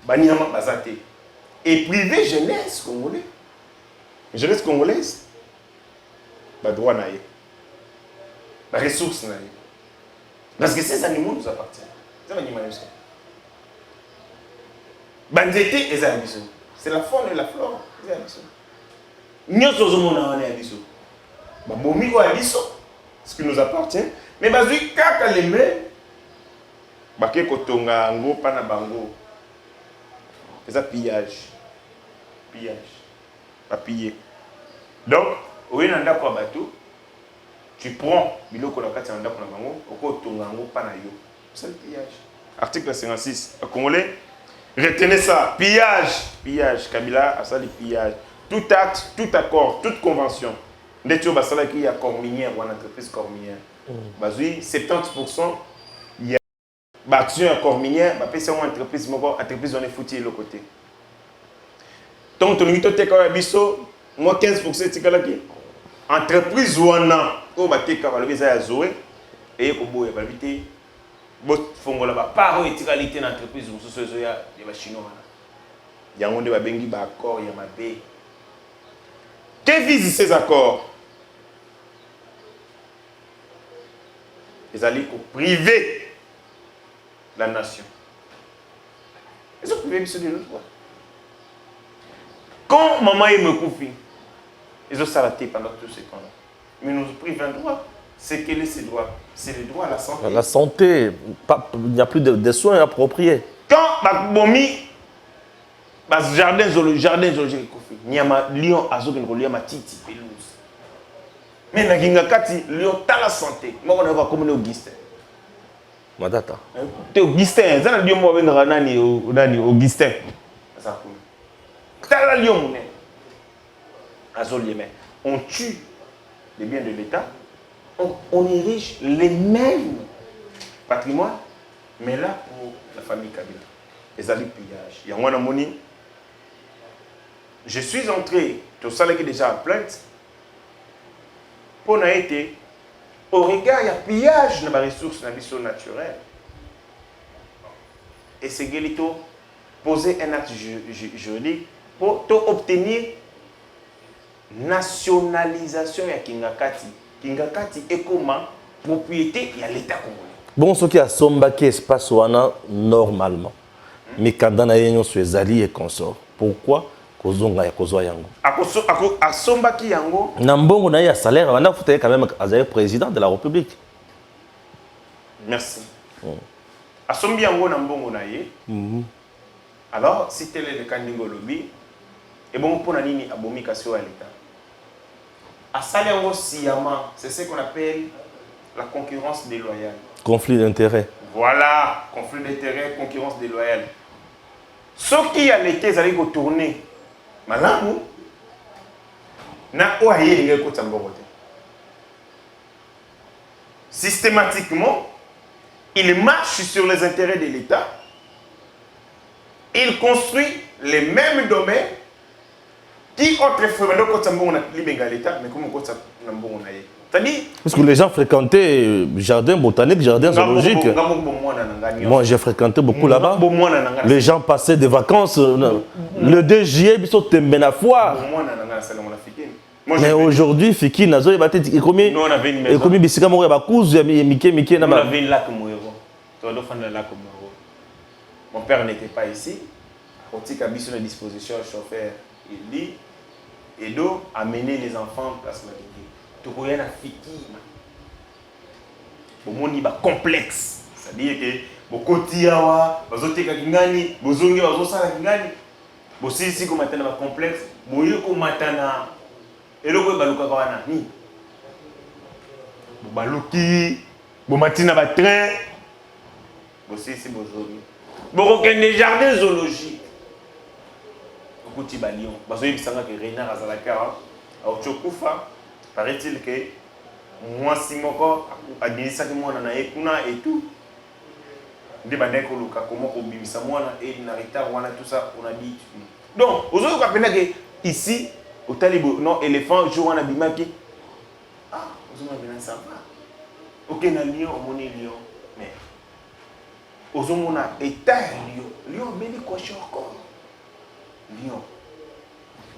Banyama Bazate. Et privé jeunesse congolaise. Jeunesse congolaise. Bah droit naïe. La ressource naïe. Parce que ces animaux nous appartiennent. C'est un animal. Banzete et Zabiso. C'est la faune et la flore. Nous sommes Abiso. Babomi ou Abiso. Ce qui nous appartient. Mais bazui kaka leme. Bake kotonga ngo pana bango. C'est ça pillage. Pillage. Pas piller. Donc, au lieu d'en quoi bateau, tu prends biloko la kati anda kuna bango, oko tongango pana yo. C'est le pillage. Article 56. Congolais, retenez ça. Pillage. Pillage. Kabila a ça le pillage. Tout acte, tout accord, toute convention. Ndetio basala qui a corps minier ou une entreprise corps minier. Bazui 70% il y a action à corps minier, ba pesa une entreprise moko entreprise on est foutu de l'autre côté. Donc ton unité te ka biso, moi 15% tikala ki. Entreprise wana o bateka balobeza ya zoé et ko boya balbité bo fongola ba paro etikalité na entreprise mususu zo ya ba chinois wana. Yango nde ba bengi ba accord ya mabe. Que visent ces accords? Ils allaient pour priver la nation. Ils ont privé de l'autre. Quand maman est me coupe, ils ont salaté pendant tout ce temps-là. Mais nous privent un droit. C'est quel est ce droit? C'est le droit à la santé. La santé, il n'y a plus de soins appropriés. Quand Bomi, jardin zoologique, il y a un lion azo qui est ma titi pelouse. Mais na kinga kati lion ta la santé. Moi on va comme Augustin. Madata. Te Augustin, ça lion mo benga nani Augustin. Ça cool. Ta la lion mon azo liemé. On tue les biens de l'État on érige les mêmes patrimoines, mais là pour la famille Kabila. Les alliés pillage. Il y a un moni. Je suis entré, tout ça là qui est déjà à plainte, pour n'a été au regard, il y a pillage dans les ressources naturelles. Et c'est Gelito poser un acte juridique pour obtenir nationalisation de Kingakati. Kingakati est comme propriété de l'État congolais. Bon, ce qui a sombaki espace normalement. Mais quand on a eu les alliés et consorts, pourquoi kozonga ya kozwa yango? A sombaki yango. Nambongo na ya salaire, on a foutu quand même à président de la République. Merci. A sombi yango nambongo na ye. Alors, si tel est le cas de lobby, et bon pour nani abomi kasio à l'État. A sali yango siyama, c'est ce qu'on appelle la concurrence déloyale. Conflit d'intérêt. Voilà, conflit d'intérêt, concurrence déloyale. Ce qui a l'été, ils allaient tourner. Malamu, na oaye les gars systématiquement, il marche sur les intérêts de l'État. Il construit les mêmes domaines qui autrefois l'État, mais comme on c'est-à-dire, parce que les gens fréquentaient jardin botanique, jardin zoologique. Moi, j'ai fréquenté beaucoup là-bas. Les gens passaient des vacances. Le 2 juillet, ils sont tombés à la foire. Mais aujourd'hui, Fiki, Nazo, il y a combien? On avait une maison. On avait une lac Moero. Mon père n'était pas ici. On a mis sur la disposition le chauffeur. Il dit, Edo, amener les enfants en place. Il y a un Fiki. Il y a un complexe. C'est-à-dire que beaucoup de gens qui ont si comme un complexe, et le ko baluka wana ni baluki bo matina ba train bo si bozomi bo ko des jardins zoologiques ko ti ba lion bazo yebisanga ke renard azalaka au chokufa paraît-il que moi si moko adinisa ke mwana na ekuna et tout de bandeko luka comment ko bimisa mwana et na retard wana tout ça on a dit donc ozo ko apena que ici au talibo non éléphant jour on a bimaki ah ozo ma bina ça va OK na lion on est lion mais ozo mona état lion beli quoi encore lion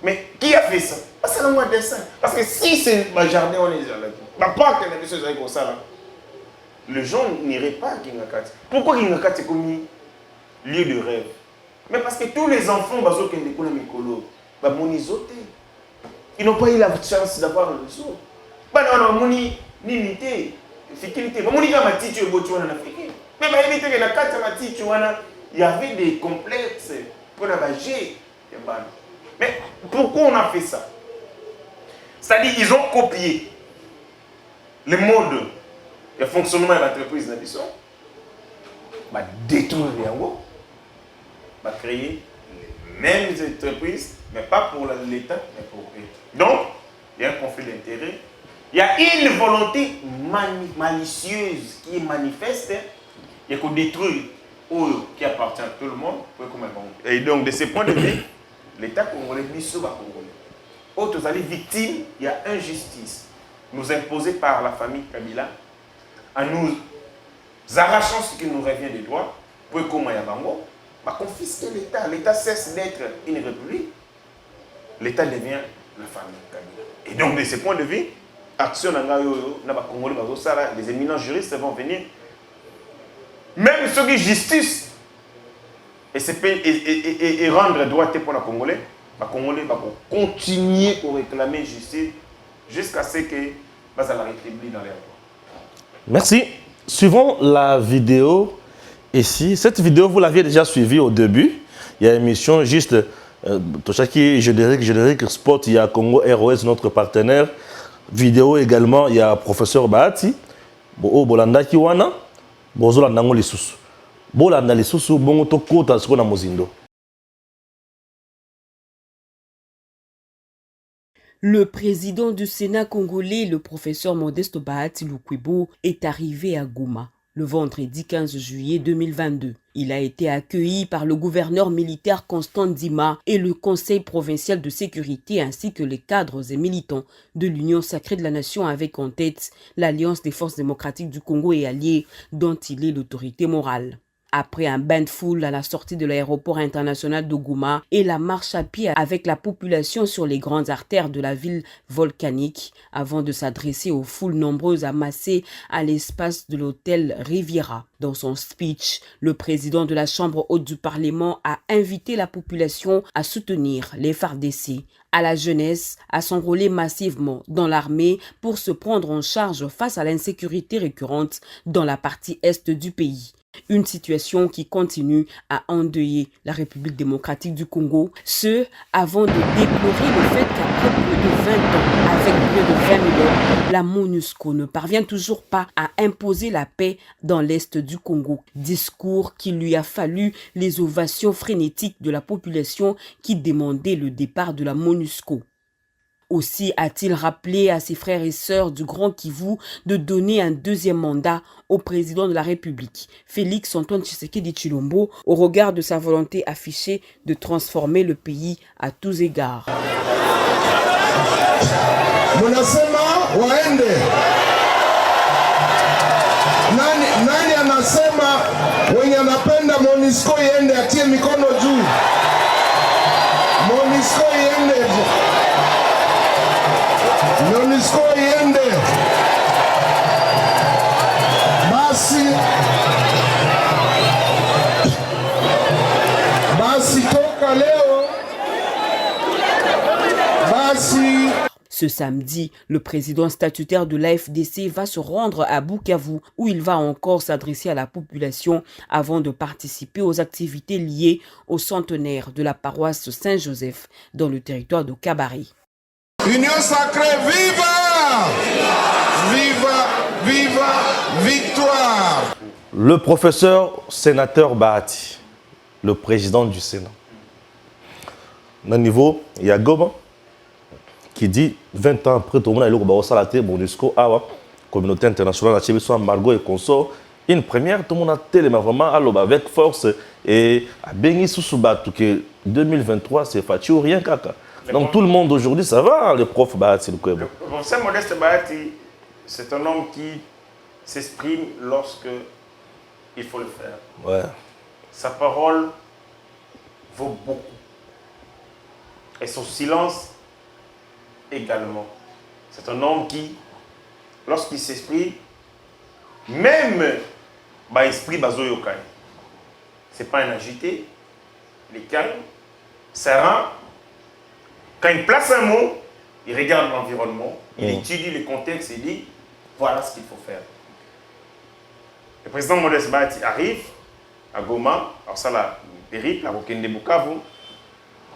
mais qui a fait ça parce que c'est un dessin parce que si c'est ma jardin on est là ma part que les messieurs comme ça là les gens n'iraient pas à Kingakati. Pourquoi Kingakati est comme lieu de rêve? Mais parce que tous les enfants bazo qui ont des mikolo ba monizoté. Ils n'ont pas eu la chance d'avoir le zoo. Bah non, moni limité, difficulté. Bah moni ma titu botu en Afrique. Mais bah éviter que la carte ma titu il y avait des complexes pour la bagé. Mais pourquoi on a fait ça? C'est-à-dire ils ont copié le mode de fonctionnement de l'entreprise d'addition, bah détruire les angos, bah créer les mêmes entreprises, mais pas pour l'État, mais pour eux. Donc, il y a un conflit d'intérêts. Il y a une volonté malicieuse qui est manifeste. Il y a qu'on détruire qui appartient à tout le monde. Et donc, de ce point de vue, l'État congolais, autres alliés victimes, il y a injustice nous imposée par la famille Kabila en nous arrachant ce qui nous revient des droits pour comment il y a bango, confisquer l'État. L'État cesse d'être une république. L'État devient la famille Kabila. Et donc, de ce point de vue, action les éminents juristes vont venir. Même ceux qui justice et rendre droit pour les Congolais, les Congolais vont continuer à réclamer justice jusqu'à ce que la République dans les droits. Merci. Suivons la vidéo ici. Cette vidéo, vous l'aviez déjà suivie au début. Il y a une émission juste, Toshaki, générique, spot, il y a Congo ROS, notre partenaire. Vidéo également, il y a professeur Bahati. Bolanda Kiwana, Bozola Nango Lisusu. Bolanda Lisusu, Bongo Toko, Tasiko na Mozindo. Le président du Sénat congolais, le professeur Modeste Bahati Lukwebo, est arrivé à Goma le vendredi 15 juillet 2022. Il a été accueilli par le gouverneur militaire Constant Ndima et le conseil provincial de sécurité ainsi que les cadres et militants de l'Union sacrée de la nation avec en tête l'Alliance des forces démocratiques du Congo et alliés dont il est l'autorité morale. Après un bain de foule à la sortie de l'aéroport international de Goma et la marche à pied avec la population sur les grandes artères de la ville volcanique, avant de s'adresser aux foules nombreuses amassées à l'espace de l'hôtel Riviera. Dans son speech, le président de la Chambre haute du Parlement a invité la population à soutenir les FARDC, à la jeunesse à s'enrôler massivement dans l'armée pour se prendre en charge face à l'insécurité récurrente dans la partie est du pays. Une situation qui continue à endeuiller la République démocratique du Congo, ce avant de déplorer le fait qu'après plus de 20 ans, avec plus de 20 000 hommes, la MONUSCO ne parvient toujours pas à imposer la paix dans l'est du Congo. Discours qu'il lui a fallu les ovations frénétiques de la population qui demandait le départ de la MONUSCO. Aussi a-t-il rappelé à ses frères et sœurs du Grand Kivu de donner un deuxième mandat au président de la République, Félix Antoine Tshisekedi Tshilombo, au regard de sa volonté affichée de transformer le pays à tous égards. Munasema waende. Nani anasema wenye anapenda MONUSCO iende atie mikono juu. MONUSCO iende. MONUSCO iende. Basi toka leo. Basi. Ce samedi, le président statutaire de l'AFDC va se rendre à Bukavu où il va encore s'adresser à la population avant de participer aux activités liées au centenaire de la paroisse Saint-Joseph dans le territoire de Kabari. Union sacrée, viva! Viva, viva, victoire! Le professeur sénateur Bahati, le président du Sénat. Au niveau, il y a Goma qui dit 20 ans après, tout le monde a été MONUSCO, communauté internationale, Margot et consort. Une première, tout le monde a tellement vraiment avec force et à Bengi Sousoubatu que 2023, c'est fatigué ou rien, kaka. Donc tout le monde aujourd'hui, ça va, le prof Bahati Lukwebo. Le professeur Modeste Bahati, c'est un homme qui s'exprime lorsque il faut le faire. Ouais. Sa parole vaut beaucoup. Et son silence également. C'est un homme qui, lorsqu'il s'exprime, même l'esprit bazo yokai. C'est pas un agité, il est calme, serein. Quand il place un mot, il regarde l'environnement, il étudie le contexte et dit voilà ce qu'il faut faire. Le président Modeste Bahati arrive à Goma, alors ça la périple, à Rokende Bukavu,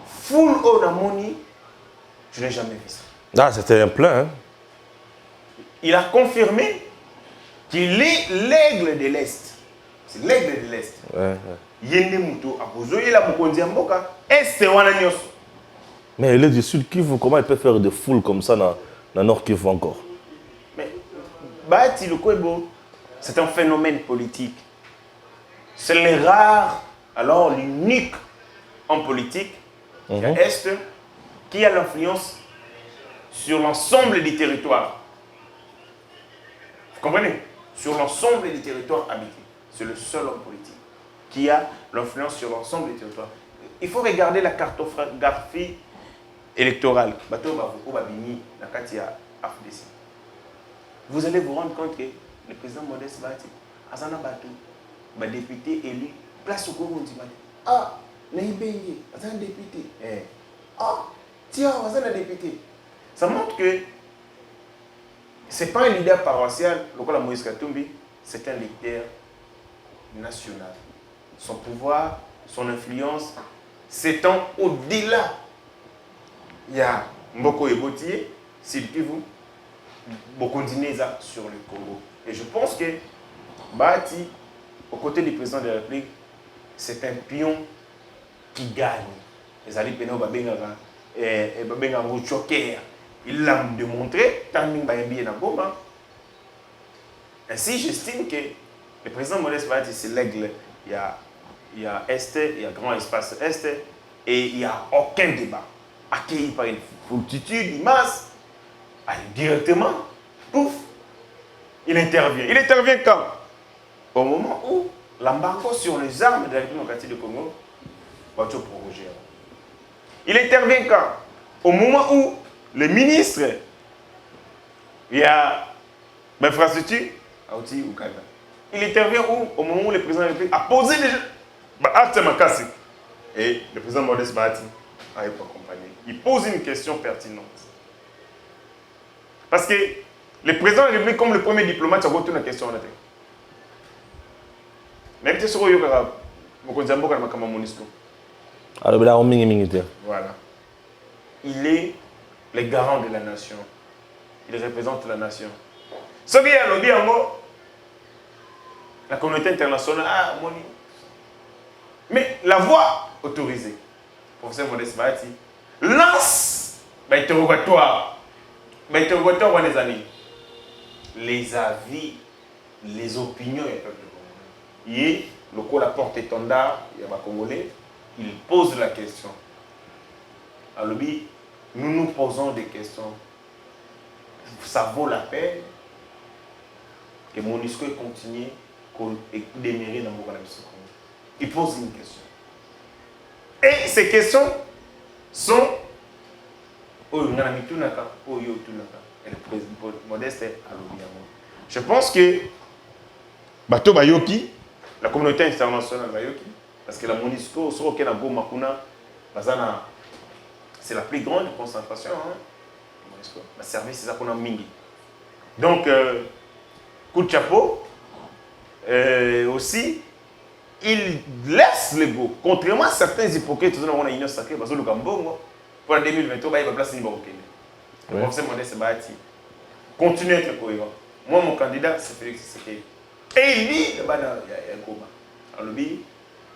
full on amoni, je n'ai jamais vu ça. Ah, c'était un plein, hein? Il a confirmé qu'il est l'aigle de l'Est. C'est l'aigle de l'Est. Yende Muto, Apozo, il a Mokondi Mboka, Est wana nyoso. Mais il est du Sud Kivu, comment il peut faire des foules comme ça dans le Nord Kivu encore? Mais Bahati Lukwebo, c'est un phénomène politique. C'est le rare, alors l'unique en politique, Est, qui a l'influence sur l'ensemble des territoires. Vous comprenez? Sur l'ensemble des territoires habités. C'est le seul homme politique qui a l'influence sur l'ensemble des territoires. Il faut regarder la cartographie électorale. Vous allez vous rendre compte que le président Modeste Bahati, Azana Batou, député élu, place au Congo, ah, Naïbéye, Azana député. Ah, tiens, Azana député. Ça montre que ce n'est pas un leader paroissial, le cas de Moïse Katumbi, c'est un leader national. Son pouvoir, son influence s'étend au-delà. Il y a Mboko Ebotier, Sylkivu, Bokondineza sur le Congo. Et je pense que Bahati, aux côtés du président de la République, c'est un pion qui gagne. Les alliés pénaux, Babenga, Choker. Il l'a démontré, Tanding Bayembi et Nagoma. Ainsi, j'estime que le président Modeste Bahati, c'est l'aigle. Il y a Est, il y a grand espace Est, et il n'y a aucun débat. Accueilli par une multitude, une masse, allez, directement, pouf, il intervient. Il intervient quand? Au moment où l'embargo sur les armes de la République démocratique du Congo va être prorogé. Il intervient quand? Au moment où le ministre, il y a l'infrastructure, il intervient où? Au moment où le président de la République a posé les actes Makassi. Et le président Modeste Bahati n'arrive pas accompagné. Il pose une question pertinente. Parce que le président de la République, comme le premier diplomate, il a posé une question. Mais tu sais, voilà. Il est le garant de la nation. Il représente la nation. Ce qui est à l'objet, la communauté internationale, mais la voix autorisée, professeur Modeste Bahati, lance l'interrogatoire. L'interrogatoire, les amis, les avis, les opinions du peuple congolais. Et le coup, la porte-étendard, il y a des Congolais, il pose la question. Alors, nous nous posons des questions. Ça vaut la peine que MONUSCO continue et démérer dans mon Congo. Il pose une question. Et ces questions sont je pense que Bato Bayoki, la communauté internationale Bayoki, parce que la MONUSCO, c'est la plus grande concentration. Le service, c'est ça qu'on a mingi. Donc, coup de chapeau, aussi, il laisse le go. Contrairement à certains hypocrites, on a une union sacrée, parce que le Gambongo, pour la 2023, il va placer une barre au Kenya. Le professeur Modeste Bahati continue à être cohérent. Moi, mon candidat, c'est Félix Tshisekedi. Et il dit, il y a un combat. Alors,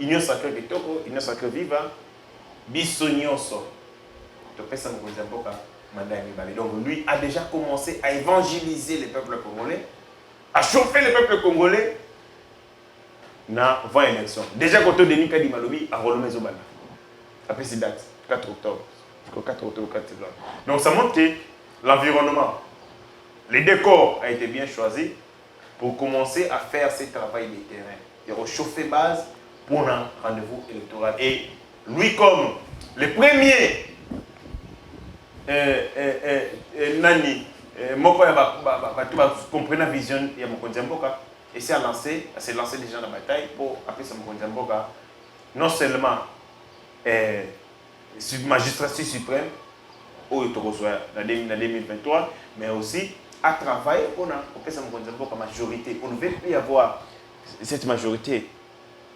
union sacrée Kitoko, union sacrée viva, Bissonioso. Donc, lui a déjà commencé à évangéliser le peuple congolais, à chauffer le peuple congolais dans 20 élections. Déjà, quand on a dit Denis Malobi à Rolomé Zobana. Après cette date, 4 octobre. 4 octobre, 4 octobre. Donc, ça montre que l'environnement, le décor a été bien choisi pour commencer à faire ce travail de terrain. Et rechauffer base pour un rendez-vous électoral. Et lui, comme le premier Nani, Moko comprenait la vision de Mokondiamboka, et s'est lancé les gens dans la bataille pour appeler ça Mokondiamboka, non seulement magistrature suprême, au dans 2023, mais aussi à travailler pour appeler ça Mokondiamboka majorité. On ne veut plus avoir cette majorité.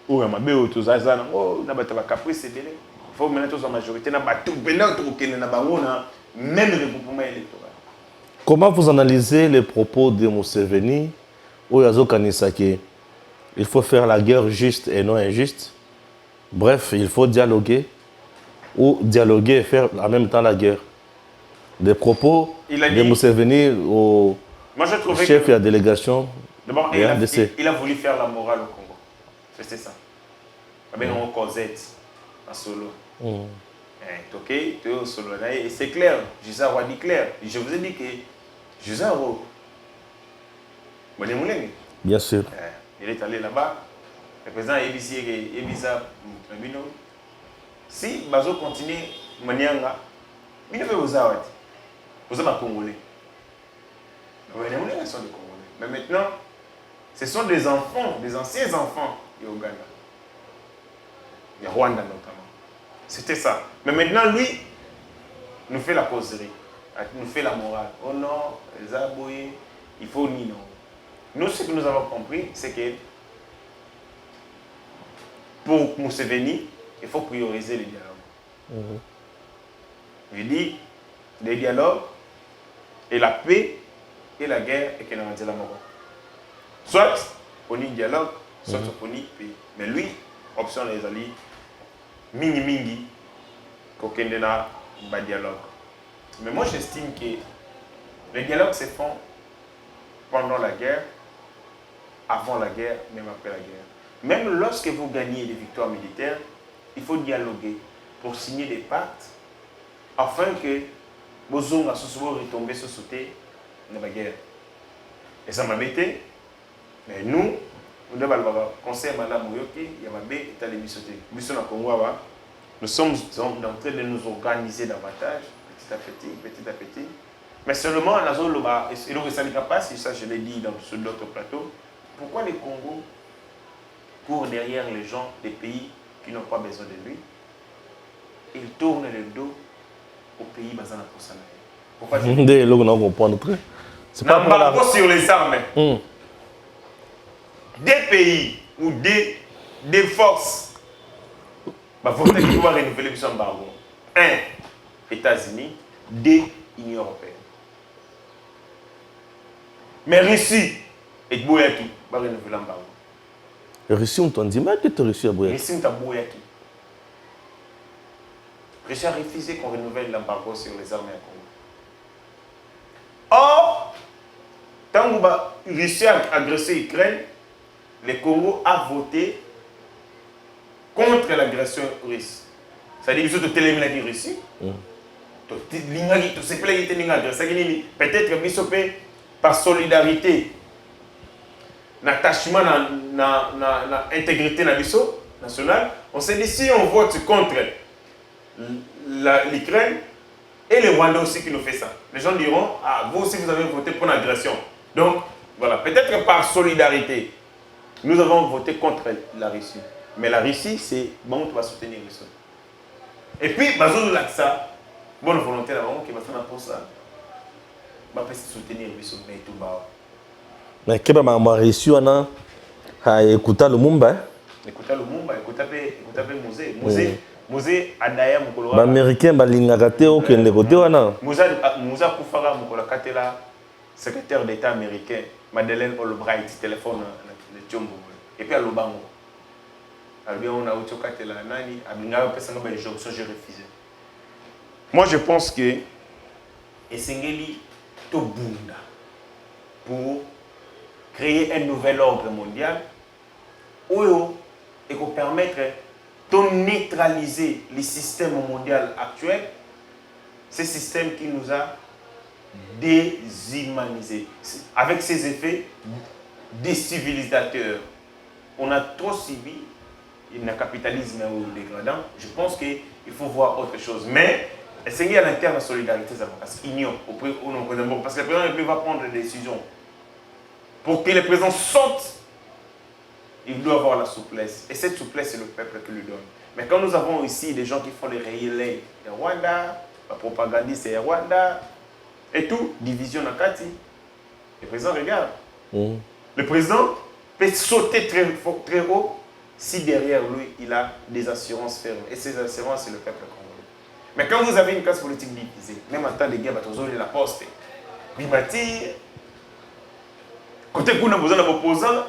Où on a caprice, c'est belé. Il faut maintenant la majorité, même le regroupement électoral. Comment vous analysez les propos de Museveni où il faut faire la guerre juste et non injuste? Bref, il faut dialoguer ou dialoguer et faire en même temps la guerre. Des propos de Museveni au chef de la délégation. D'abord, il a voulu faire la morale au Congo. C'est ça. Avec un Cosette en solo. Et c'est clair, Gisaro a dit clair. Je vous ai dit que Gisaro, bien sûr. Il est allé là-bas. Le président Ebisa, si Bazo continue, Manianga, il ne peut vous avoir. Vous êtes Congolais. Les sont des Congolais. Mais maintenant, ce sont des enfants, des anciens enfants du Ouganda. Du Rwanda notamment. C'était ça. Mais maintenant, lui, nous fait la causerie. Nous fait la morale. Oh non, les aboyés, il faut ni non. Nous, ce que nous avons compris, c'est que pour Museveni, il faut prioriser les dialogues. Il dit, les dialogues et la paix et la guerre et qu'il y a la mort. Soit on y dialogue, soit on y paix. Mais lui, option les alliés, mingi, kokendena ba dialogue. Mais moi, j'estime que les dialogues se font pendant la guerre, avant la guerre, même après la guerre. Même lorsque vous gagnez des victoires militaires, il faut dialoguer pour signer des pactes afin que vos hommes soient retombés sur sauter dans la guerre. Et ça m'a bêté. Mais nous devons conseil Madame Moyoki, il y a ma bête et les bissotés. Nous sommes en train de nous organiser davantage, petit à petit. Mais seulement, la zone et le Ressalika-Pass, ça je l'ai dit sur d'autres plateaux, pourquoi les Congos courent derrière les gens des pays qui n'ont pas besoin de lui? Ils tournent le dos aux pays basés dans la Kossana. Pourquoi c'est pas pour la... sur les armes. Des pays ou des forces voter qui doivent renouveler son embargo. 1. États-Unis. 2. Union européenne. Mais Russie et Boyaki va renouveler l'embargo. Russie, on t'a dit, mais que tu as Russie à Boyaki? Russie, on t'a Boyaki. Russie a refusé qu'on renouvelle l'embargo sur les armes à Congo. Or, quand la Russie a agressé l'Ukraine, le Congo a voté contre l'agression russe. C'est-à-dire que tu as la Russie. Peut-être par solidarité, attachement à l'intégrité nationale, on s'est dit si on vote contre l'Ukraine et les Rwandais aussi qui nous fait ça. Les gens diront, ah, vous aussi vous avez voté pour l'agression. Donc, voilà, peut-être par solidarité, nous avons voté contre la Russie. Mais la Russie, c'est bon, tu vas soutenir Russie. Et puis, ça, bonne volonté là qui va faire pour ça. Va pas soutenir Russie, mais tout bas. Mais qu'est-ce que ma Russie a écouté le Mumba? Écoutez le Mumba, écoutez Musée. Musée Adaya Mukolo. Américain balingakate au Kende côté wana. Musa Kufara Mukola Katela, secrétaire d'État américain, Madeleine Albright, téléphone le Tchombo. Et puis à Lobango. Alors on a autre Katela nani, abinga pesanga ba injonction j'ai refusé. Moi je pense que Esengeli Tobunda pour créer un nouvel ordre mondial et pour permettre de neutraliser le système mondial actuel, ce système qui nous a déshumanisés, avec ses effets décivilisateurs. On a trop subi un capitalisme dégradant. Je pense qu'il faut voir autre chose. Mais essayer à l'interne de solidarité, parce qu'il parce que le président va prendre des décisions. Pour que le président saute, il doit avoir la souplesse. Et cette souplesse, c'est le peuple qui lui donne. Mais quand nous avons ici des gens qui font les relais de Rwanda, la propagandiste c'est Rwanda, et tout, division Nakati, le président regarde. Le président peut sauter très haut si derrière lui, il a des assurances fermes. Et ces assurances, c'est le peuple congolais. Mais quand vous avez une classe politique divisée, même en temps de guerre, vous avez la poste, Bimati, côté où on a besoin d'opposants,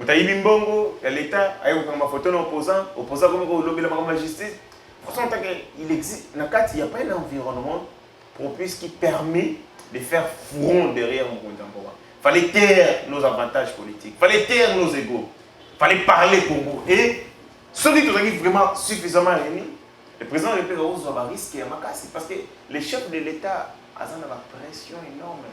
vous avez Bimbongo, il y a l'État, il y a un photo d'opposant, opposant comme la justice. Pourtant, il existe, il n'y a pas un environnement propice qui permet de faire front derrière Mokondamboa. Il fallait taire nos avantages politiques, il fallait taire nos égaux, il fallait parler Congo. Et ceux qui sont vraiment suffisamment réunis, le président de la République a un risque à Makassi parce que les chefs de l'État ont une pression énorme.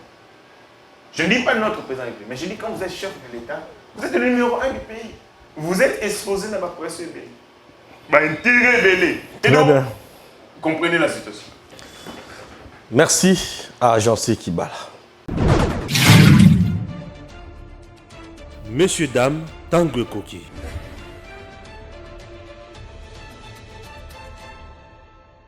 Je ne dis pas notre président de la République, mais je dis quand vous êtes chef de l'État, vous êtes le numéro 1 du pays. Vous êtes exposé dans la pression du pays. Intérêt belé. Et donc, comprenez la situation. Merci à Jean-C. Kibala. Messieurs, dames, Tanguy Koki.